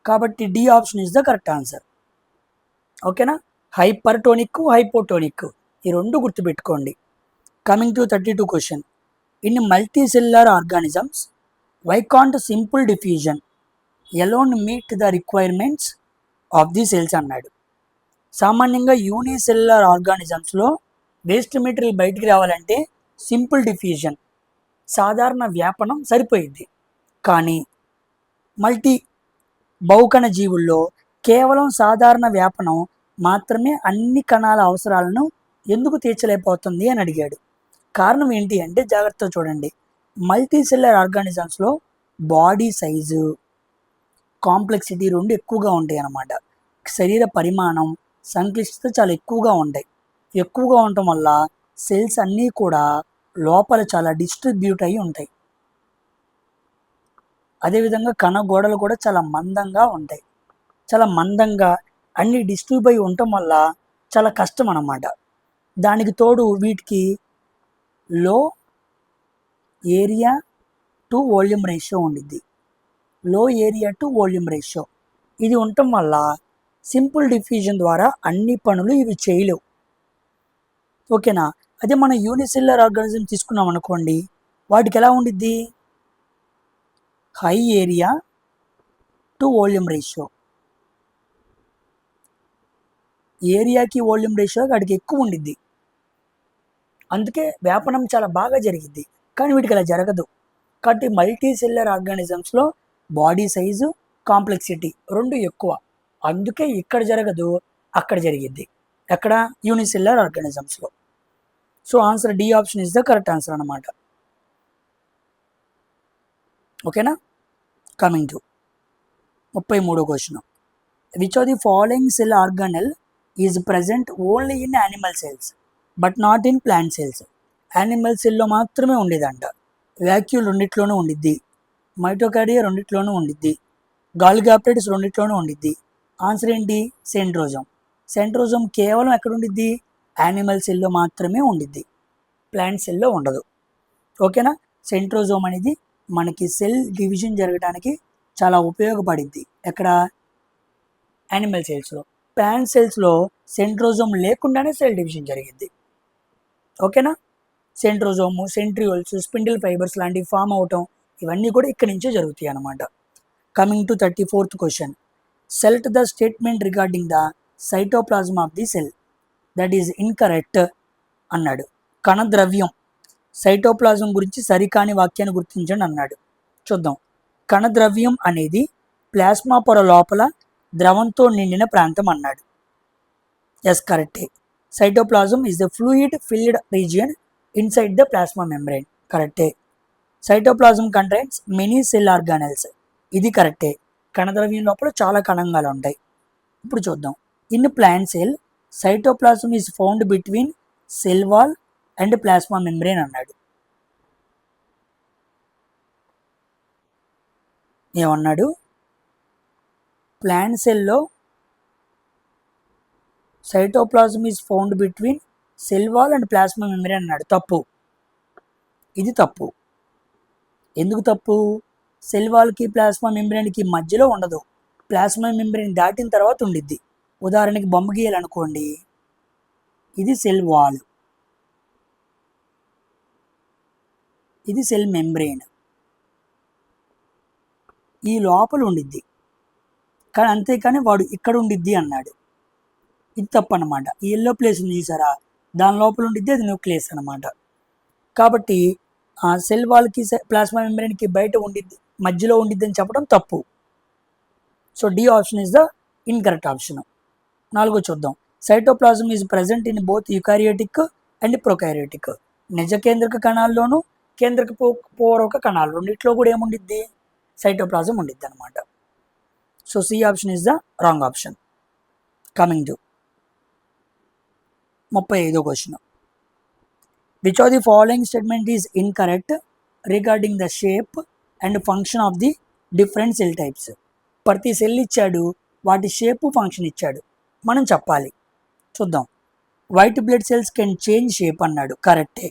కాబట్టి D option is the correct answer. ఓకేనా, హైపర్టోనిక్, హైపోటోనిక్, ఈ రెండు గుర్తుపెట్టుకోండి. Coming to 32 question. In multicellular organisms why can't simple diffusion alone meet the requirements of the cells అన్నాడు. సామాన్యంగా యూనిసెల్యులర్ ఆర్గానిజమ్స్లో వేస్ట్ మెటీరియల్ బయటికి రావాలంటే సింపుల్ డిఫ్యూజన్, సాధారణ వ్యాపనం సరిపోయింది. కానీ మల్టీ బహుకణ జీవుల్లో కేవలం సాధారణ వ్యాపనం మాత్రమే అన్ని కణాల అవసరాలను ఎందుకు తీర్చలేకపోతుంది అని అడిగాడు. కారణం ఏంటి అంటే జాగ్రత్తగా చూడండి. మల్టీ సెల్యులర్ ఆర్గానిజమ్స్లో బాడీ సైజు, కాంప్లెక్సిటీ రెండు ఎక్కువగా ఉంటాయి అన్నమాట. శరీర పరిమాణం, సంక్లిష్టత చాలా ఎక్కువగా ఉంటాయి. ఎక్కువగా ఉండటం వల్ల సెల్స్ అన్నీ కూడా లోపల చాలా డిస్ట్రిబ్యూట్ అయి ఉంటాయి. అదేవిధంగా కణ గోడలు కూడా చాలా మందంగా ఉంటాయి. చాలా మందంగా అన్ని డిస్ట్రిబ్యూట్ అయి ఉండటం వల్ల చాలా కష్టం అన్నమాట. దానికి తోడు వీటికి లో ఏరియా టు వాల్యూమ్ రేషియో ఉండిద్ది. లో ఏరియా టు వాల్యూమ్ రేషియో. ఇది ఉండటం వల్ల సింపుల్ డిఫ్యూజన్ ద్వారా అన్ని పనులు ఇవి చేయలేవు. ఓకేనా. అదే మనం యూనిసెల్యులర్ ఆర్గానిజం తీసుకున్నాం అనుకోండి, వాటికి ఎలా ఉండిద్ది, high area to volume ratio. ఏరియాకి వాల్యూమ్ రేషియో వాటికి ఎక్కువ ఉండిద్ది, అందుకే వ్యాపనం చాలా బాగా జరిగిద్ది. కానీ వీటికి అలా జరగదు. కాబట్టి మల్టీ సెల్యులర్ ఆర్గానిజమ్స్లో బాడీ సైజు, కాంప్లెక్సిటీ రెండు ఎక్కువ, అందుకే ఇక్కడ జరగదు, అక్కడ జరిగిద్ది. ఎక్కడ, యూనిసెల్యులర్ ఆర్గానిజమ్స్లో. So answer D option is the correct answer అన్నమాట. ఓకేనా. కమింగ్ టు 33వ question. Which of the following cell organelle is present only in animal cells but not in plant cells. Animal సెల్లో మాత్రమే ఉండేదంట. వ్యాక్యూల్ రెండిట్లోనూ ఉండిద్ది, మైటోకార్డియా రెండిట్లోనూ ఉండిద్ది, గాల్గి ఆపరేటస్ రెండిట్లోనూ ఉండిద్ది. ఆన్సర్ ఏంటి, సెంట్రోజోమ్. సెంట్రోజోమ్ కేవలం ఎక్కడ ఉండిద్ది, యానిమల్ సెల్లో మాత్రమే ఉండిద్ది, ప్లాంట్ సెల్లో ఉండదు. ఓకేనా. సెంట్రోజోమ్ అనేది మనకి సెల్ డివిజన్ జరగడానికి చాలా ఉపయోగపడిద్ది. ఎక్కడ, యానిమల్ సెల్స్లో. ప్లాంట్ సెల్స్లో సెంట్రోజోమ్ లేకుండానే సెల్ డివిజన్ జరిగిద్ది. ఓకేనా. సెంట్రోజోము, సెంట్రియోల్స్, స్పిండిల్ ఫైబర్స్ లాంటివి ఫామ్ అవటం, ఇవన్నీ కూడా ఇక్కడి నుంచే జరుగుతాయి అన్నమాట. Coming to 34th question. Select the statement regarding the cytoplasm of the cell that is incorrect అన్నాడు. కణద్రవ్యం సైటోప్లాజం గురించి సరికాని వాక్యాన్ని గుర్తించండి అన్నాడు. చూద్దాం. కణద్రవ్యం అనేది ప్లాస్మా పొర లోపల ద్రవంతో నిండిన ప్రాంతం అన్నాడు. ఎస్, కరెక్టే. Cytoplasm is the fluid filled region inside the plasma membrane. కరెక్టే. Cytoplasm contains many cell organelles. ఇది కరెక్టే. కణద్రవ్యం లోపల చాలా కణంగాలు ఉంటాయి. ఇప్పుడు చూద్దాం. In plant cell cytoplasm is found between cell wall and plasma membrane అన్నాడు. ఏమన్నాడు, ప్లాంట్ సెల్లో cytoplasm is found between cell wall and plasma membrane అన్నాడు. తప్పు, ఇది తప్పు. ఎందుకు తప్పు, సెల్ వాల్కి ప్లాస్మా మెంబ్రెయిన్కి మధ్యలో ఉండదు, ప్లాస్మా మెంబ్రెయిన్ దాటిన తర్వాత ఉండిద్ది. ఉదాహరణకి బొమ్మ గీయాలనుకోండి, ఇది సెల్ వాల్, ఇది సెల్ మెంబ్రెయిన్, ఈ లోపల ఉండిద్ది. కానీ అంతేకాని వాడు ఇక్కడ ఉండిద్ది అన్నాడు. ఇది తప్పు అనమాట. ఈ ఎల్లో ప్లేస్ ఉంది చూసారా, దాని లోపల ఉండిద్ది, అది న్యూక్లియస్ అనమాట. కాబట్టి సెల్ వాల్కి ప్లాస్మా మెంబ్రెయిన్కి బయట ఉండిద్ది, మధ్యలో ఉండిద్ది అని చెప్పడం తప్పు. So D option is the incorrect option. 4 చూద్దాం. Cytoplasm is present in both eukaryotic and prokaryotic. నిజ కేంద్రక కణాల్లోనూ కేంద్రక పూర్వక కణాలు రెండిట్లో కూడా ఏముండిద్ది, సైటోప్లాజం ఉండిద్ది అనమాట. So C option is the wrong option. Coming to 35వ question. Which of the following statement is incorrect regarding the shape and function of the different cell types. ప్రతి సెల్ ఇచ్చాడు, వాటి షేపు ఫంక్షన్ ఇచ్చాడు, మనం చెప్పాలి. చూద్దాం. White blood cells can change shape అన్నాడు. కరెక్టే.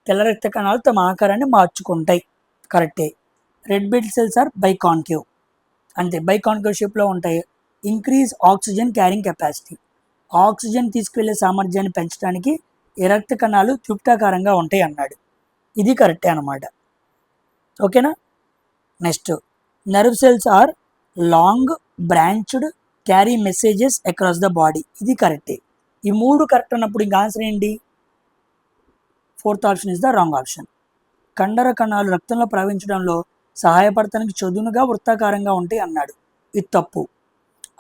తెల్ల రక్త కణాలు తమ ఆకారాన్ని మార్చుకుంటాయి. కరెక్టే. Red blood cells are biconcave, అంతే, బైకాన్కేవ్ షేప్లో ఉంటాయి. Increase oxygen carrying capacity, oxygen తీసుకువెళ్ళే సామర్థ్యాన్ని పెంచడానికి ఈ రక్త కణాలు త్రిప్టాకారంగా ఉంటాయి అన్నాడు. ఇది కరెక్టే అనమాట. ఓకేనా. Next, nerve cells are long branched carry messages across the body. ఇది కరెక్టే. ఈ 3 కరెక్ట్ అన్నప్పుడు ఇంకా ఆన్సర్ ఏంటి, 4th option is the wrong option. కండర కణాలు రక్తంలో ప్రవహించడంలో సహాయపడటానికి చదునుగా వృత్తాకారంగా ఉంటాయి అన్నాడు. ఇది తప్పు.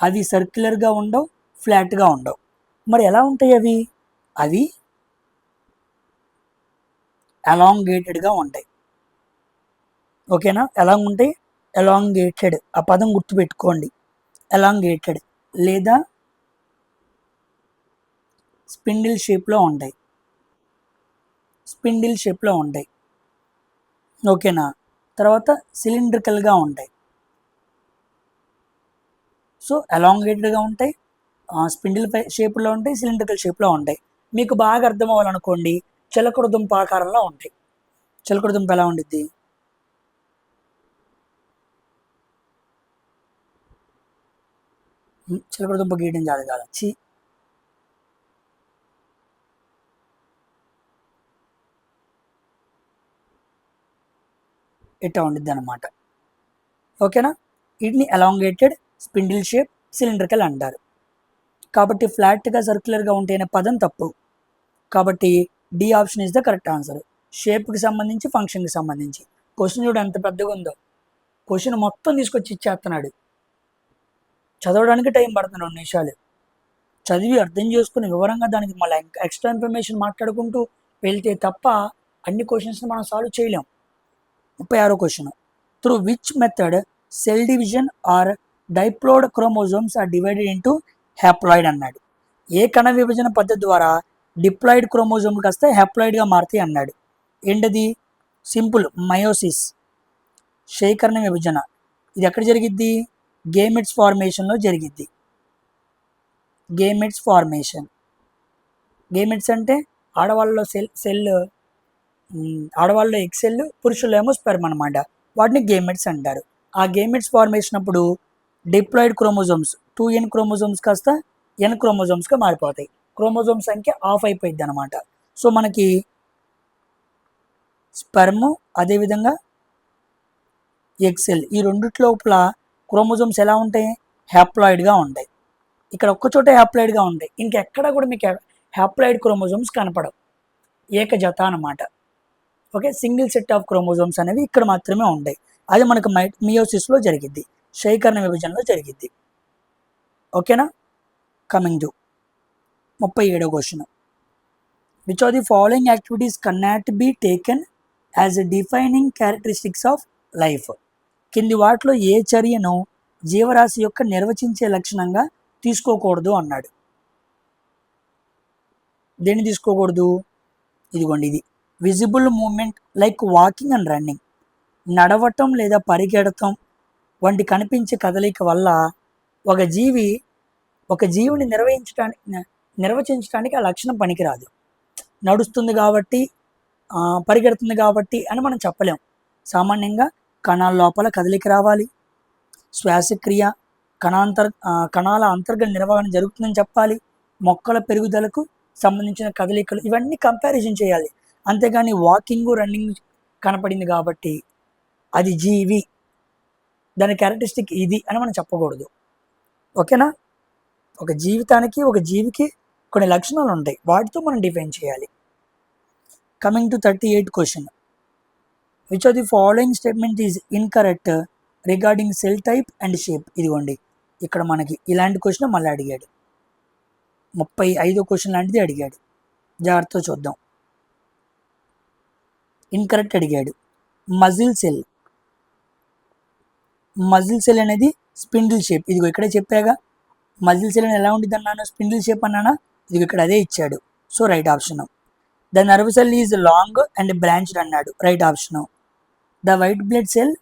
అవి సర్క్యులర్గా ఉండవు, ఫ్లాట్గా ఉండవు. మరి ఎలా ఉంటాయి అవి, అవి ఎలాంగేటెడ్గా ఉంటాయి. ఓకేనా. ఎలా ఉంటాయి, ఎలాంగేటెడ్, ఆ పదం గుర్తుపెట్టుకోండి. ఎలాంగేటెడ్ లేదా స్పిండిల్ షేప్లో ఉంటాయి, స్పిండిల్ షేప్లో ఉంటాయి. ఓకేనా. తర్వాత సిలిండ్రికల్గా ఉంటాయి. సో ఎలాంగేటెడ్గా ఉంటాయి, స్పిండిల్ షేప్లో ఉంటాయి, సిలిండ్రికల్ షేప్లో ఉంటాయి. మీకు బాగా అర్థం అవ్వాలనుకోండి, చిలకడ దుంప ఆకారంలో ఉంటాయి. చిలకడ దుంప ఎలా ఉండిద్ది, చిలకడ దుంప గీయడం కాదు కదా, ఇట్లా ఉండిద్ది అనమాట. ఓకేనా. వీటిని ఎలాంగేటెడ్, స్పిండిల్ షేప్, సిలిండ్రికల్ అంటారు. కాబట్టి ఫ్లాట్గా సర్క్యులర్గా ఉంటేనే పదం తప్పు. కాబట్టి D option is the correct answer. షేప్కి సంబంధించి, ఫంక్షన్కి సంబంధించి. క్వశ్చన్ చూడు ఎంత పెద్దగా ఉందో. క్వశ్చన్ మొత్తం తీసుకొచ్చి ఇచ్చేస్తున్నాడు. చదవడానికి టైం పడుతుంది 2 నిమిషాలు. చదివి అర్థం చేసుకుని వివరంగా దానికి మళ్ళీ ఎక్స్ట్రా ఇన్ఫర్మేషన్ మాట్లాడుకుంటూ వెళ్తే తప్ప అన్ని క్వశ్చన్స్ని మనం సాల్వ్ చేయలేం. 36వ question. Through which method cell division are diploid chromosomes are divided into haploid అన్నాడు. ఏ కణ విభజన పద్ధతి ద్వారా డిప్లాయిడ్ క్రోమోజోమ్ కాస్త హ్యాప్లాయిడ్గా మారుతాయి అన్నాడు. ఏంటది? సింపుల్, మయోసిస్, శేఖరణ విభజన. ఇది ఎక్కడ జరిగిద్ది? గేమెట్స్ ఫార్మేషన్లో జరిగిద్ది. గేమెట్స్ ఫార్మేషన్. గేమెట్స్ అంటే ఆడవాళ్ళలో సెల్ ఆడవాళ్ళలో ఎగ్ సెల్, పురుషుల్లో ఏమో స్పెర్మ్ అనమాట. వాటిని గేమెట్స్ అంటారు. ఆ గేమెట్స్ ఫార్మేషన్ అప్పుడు డిప్లాయిడ్ క్రోమోజోమ్స్ 2n క్రోమోజోమ్స్ కాస్త n క్రోమోజోమ్స్గా మారిపోతాయి. క్రోమోజోమ్ సంఖ్య ఆఫ్ అయిపోయింది అనమాట. సో మనకి స్పెర్మ్, అదేవిధంగా ఎక్సెల్, ఈ రెండిటి లోపల క్రోమోజోమ్స్ ఎలా ఉంటాయి? హ్యాప్లాయిడ్గా ఉంటాయి. ఇక్కడ ఒక్కచోట హ్యాప్లాయిడ్గా ఉంటాయి, ఇంకెక్కడ కూడా మీకు హ్యాప్లాయిడ్ క్రోమోజోమ్స్ కనపడవు. ఏకజత అనమాట. Okay, single set of chromosomes అనేవి ఇక్కడ మాత్రమే ఉంటాయి. అది మనకు మియోసిస్లో జరిగిద్ది, శేఖరణ విభజనలో జరిగిద్ది. ఓకేనా. కమింగ్ టు 37వ question. Which are the following activities cannot be taken as defining characteristics of life? కింది వాటిలో ఏ చర్యను జీవరాశి యొక్క నిర్వచించే లక్షణంగా తీసుకోకూడదు అన్నాడు. దేన్ని తీసుకోకూడదు? ఇదిగోండి, ఇది visible movement like walking and running. నడవటం లేదా పరిగెడటం వంటి కనిపించే కదలిక వల్ల ఒక జీవిని నిర్వచించడానికి ఆ లక్షణం పనికిరాదు. నడుస్తుంది కాబట్టి, పరిగెడుతుంది కాబట్టి అని మనం చెప్పలేం. సామాన్యంగా కణాల లోపల కదలిక రావాలి, శ్వాసక్రియ, కణాల అంతర్గత నిర్వహణ జరుగుతుందని చెప్పాలి, మొక్కల పెరుగుదలకు సంబంధించిన కదలికలు, ఇవన్నీ కంపారిజన్ చేయాలి. అంతేగాని వాకింగ్, రన్నింగ్ కనపడింది కాబట్టి అది జీవి, దాని క్యారెక్టరిస్టిక్ ఇది అని మనం చెప్పకూడదు. ఓకేనా. ఒక జీవికి కొన్ని లక్షణాలు ఉంటాయి, వాటితో మనం డిఫైన్ చేయాలి. Coming to 38 question. Which of the following statement is incorrect regarding cell type and shape? ఇదిగోండి, ఇక్కడ మనకి ఇలాంటి క్వశ్చన్ మళ్ళీ అడిగాడు. 35వ క్వశ్చన్ లాంటిది అడిగాడు, జాగ్రత్తగా చూద్దాం. ఇన్కరెక్ట్ అడిగాడు. మజిల్ సెల్ అనేది స్పిండిల్ షేప్. ఇదిగో ఇక్కడే చెప్పాగా, మజిల్ సెల్ అని ఎలా ఉండిద్ది అన్నాను, స్పిండిల్ షేప్ అన్నానా, ఇదిగో ఇక్కడ అదే ఇచ్చాడు. So right option. The nerve cell is long and branched అన్నాడు, right option. The white blood cell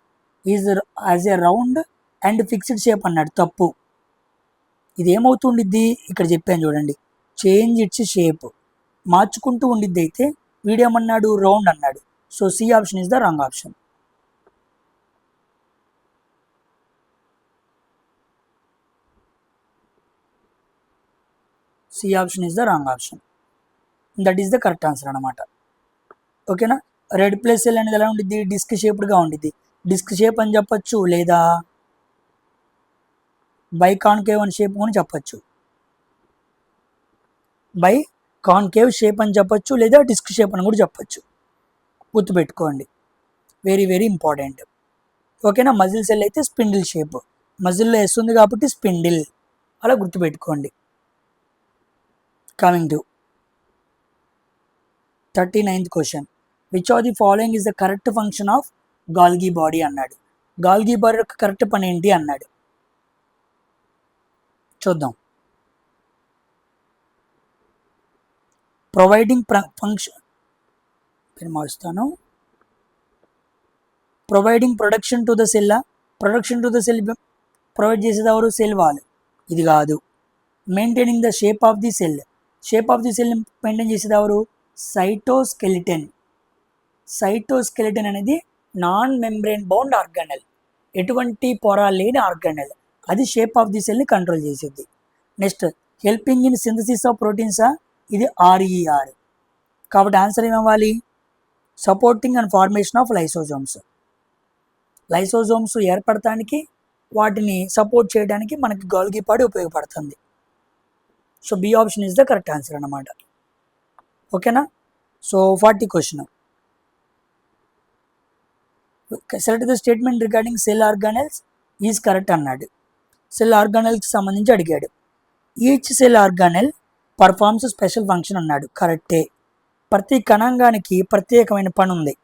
is has a round and fixed shape అన్నాడు, తప్పు. ఇది ఏమవుతుండిద్ది? ఇక్కడ చెప్పాను చూడండి, చేంజ్ ఇట్స్ షేప్, మార్చుకుంటూ ఉండిద్ది. అయితే వీడేమన్నాడు? రౌండ్ అన్నాడు. So C option is the wrong option. C option is the wrong option. That is the correct answer అనమాట. ఓకేనా. రెడ్ ప్లస్ సెల్ అనేది ఎలా ఉండిద్ది? డిస్క్ షేప్డ్గా ఉండిద్ది. డిస్క్ షేప్ అని చెప్పచ్చు, లేదా బై కాన్కేవ్ అని షేప్ అని చెప్పచ్చు. బై కాన్కేవ్ షేప్ అని చెప్పచ్చు, లేదా డిస్క్ షేప్ అని కూడా చెప్పచ్చు. గుర్తుపెట్టుకోండి, వెరీ వెరీ ఇంపార్టెంట్. ఓకేనా. మజిల్ సెల్ అయితే స్పిండిల్ షేప్, మజిల్లో ఎస్ ఉంది కాబట్టి స్పిండిల్, అలా గుర్తుపెట్టుకోండి. Coming to 39th question. Which of the following is the correct function of Golgi body అన్నాడు. గాల్గి బాడీ యొక్క కరెక్ట్ పని ఏంటి అన్నాడు, చూద్దాం. ప్రొవైడింగ్ మారుస్తాను. Providing production to the cell. Production to the cell provide చేసేది ఎవరు? Cell wall. ఇది కాదు. Maintaining the shape of the cell. Shape of the cell maintain చేసేది ఎవరు? సైటోస్కెలిటన్. సైటోస్కెలిటన్ అనేది నాన్ మెంబ్రెయిన్ బౌండ్ ఆర్గానెల్, ఎటువంటి పొర లేని ఆర్గానెల్. అది షేప్ ఆఫ్ ది సెల్ని కంట్రోల్ చేసేది. Next helping in synthesis of ప్రోటీన్సా, ఇది RER. కాబట్టి ఆన్సర్ ఏమవ్వాలి? Supporting and formation of lysosomes. Lysosomes ఏర్పడటానికి వాటిని సపోర్ట్ చేయడానికి మనకి గోల్గి పాడి ఉపయోగపడుతుంది. So B option is the correct answer అన్నమాట. ఓకేనా? So 40 question. Select the statement regarding cell organelles is correct అన్నాడు. సెల్ ఆర్గానెల్కి సంబంధించి అడిగాడు. Each cell organelle performs special function అన్నాడు. కరెక్టే. ప్రతి కణాంగానికి ప్రత్యేకమైన పని ఉంది.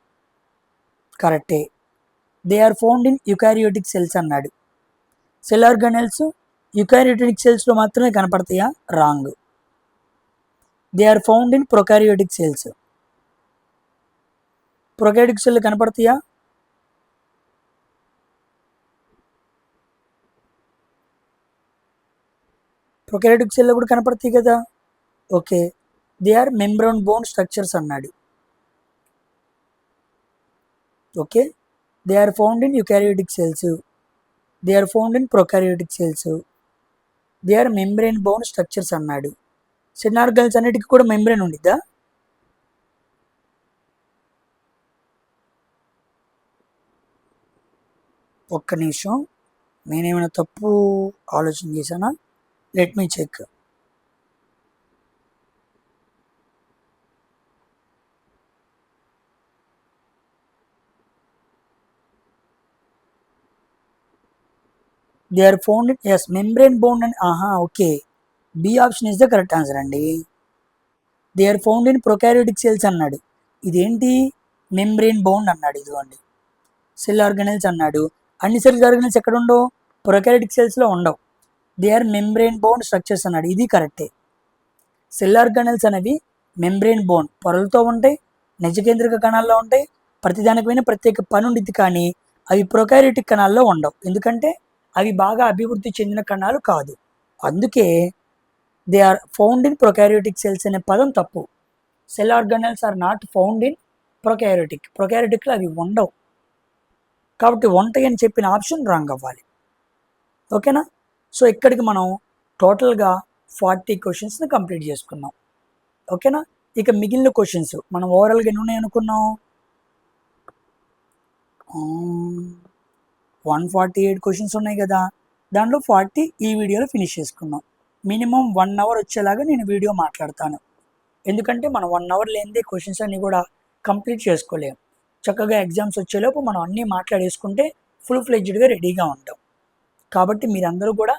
కరెక్టే. They are found in eukaryotic cells అన్నాడు. సెల్ ఆర్గానెల్స్ యుకారియోటిక్ సెల్స్లో మాత్రమే కనపడతాయా? Wrong. They are found in prokaryotic cells. Prokaryotic cell కనపడతాయా? ప్రొకారియోటిక్ సెల్లో కూడా కనపడతాయి కదా. Okay. They are membrane bound structures అన్నాడు. Okay. They are found in eukaryotic cells, they are found in prokaryotic cells, they are membrane bound structures అన్నాడు. సెల్ ఆర్గానెల్స్ అన్నిటికీ కూడా మెంబ్రేన్ ఉండిద్దా? ఒక్క నిమిషం, నేనేమైనా తప్పు ఆలోచన చేశానా? Let me check. They are found in as membrane bound and okay. B option is the correct answer అండి. They are found in prokaryotic cells అన్నాడు. ఇదేంటి? మెంబ్రేన్ బోన్ అన్నాడు. ఇదిగోండి సెల్ ఆర్గానెల్స్ అన్నాడు. అన్ని సెల్ ఆర్గానెల్స్ ఎక్కడ ఉండవు? ప్రొకారియోటిక్ సెల్స్లో ఉండవు. They are membrane bound structures అన్నాడు. ఇది కరెక్టే. సెల్ ఆర్గానెల్స్ అనేవి మెంబ్రేన్ బోన్ పొరలతో ఉంటాయి, నిజకేంద్రిక కణాల్లో ఉంటాయి. ప్రతిదానికైనా ప్రత్యేక పని ఉండిద్ది, కానీ అవి ప్రొకారియోటిక్ కణాల్లో ఉండవు. ఎందుకంటే అవి బాగా అభివృద్ధి చెందిన కణాలు కాదు. అందుకే they are found in prokaryotic cells అనే పదం తప్పు. Cell organelles are not found in ప్రొకారియోటిక్లో అవి ఉండవు. కాబట్టి ఉంటాయి అని చెప్పిన ఆప్షన్ రాంగ్ అవ్వాలి. ఓకేనా? సో ఇక్కడికి మనం టోటల్గా 40 క్వశ్చన్స్ని కంప్లీట్ చేసుకున్నాం. ఓకేనా? ఇక మిగిలిన క్వశ్చన్స్ మనం ఓవరాల్గా ఎన్ని ఉన్నాయి అనుకున్నాం? 148 క్వశ్చన్స్ ఉన్నాయి కదా. దాంట్లో 40 ఈ వీడియోలో ఫినిష్ చేసుకున్నాం. మినిమం 1 అవర్ వచ్చేలాగా నేను వీడియో మాట్లాడతాను. ఎందుకంటే మనం 1 అవర్ లేనిదే క్వశ్చన్స్ అన్నీ కూడా కంప్లీట్ చేసుకోలేము. చక్కగా ఎగ్జామ్స్ వచ్చేలోపు మనం అన్నీ మాట్లాడేసుకుంటే ఫుల్ ఫ్లెడ్జ్డ్గా రెడీగా ఉంటాం. కాబట్టి మీరందరూ కూడా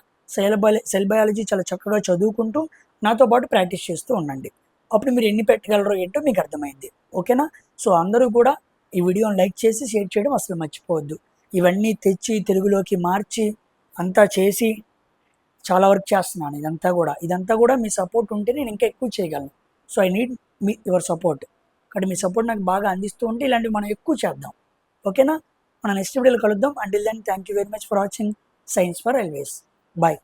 సెల్ బయాలజీ చాలా చక్కగా చదువుకుంటూ నాతో పాటు ప్రాక్టీస్ చేస్తూ ఉండండి. అప్పుడు మీరు ఎన్ని పెట్టగలరో ఏంటో మీకు అర్థమైంది. ఓకేనా? సో అందరూ కూడా ఈ వీడియోని లైక్ చేసి షేర్ చేయడం అసలు మర్చిపోవద్దు. ఇవన్నీ తెచ్చి తెలుగులోకి మార్చి అంతా చేసి చాలా వర్క్ చేస్తున్నాను. ఇదంతా కూడా మీ సపోర్ట్ ఉంటే నేను ఇంకా ఎక్కువ చేయగలను. So I need your support. కాబట్టి మీ సపోర్ట్ నాకు బాగా అందిస్తూ ఉంటే ఇలాంటివి మనం ఎక్కువ చేద్దాం. ఓకేనా? మనం నెక్స్ట్ వీడియోలో కలుద్దాం. Until then thank you very much for watching science for railways. Bye.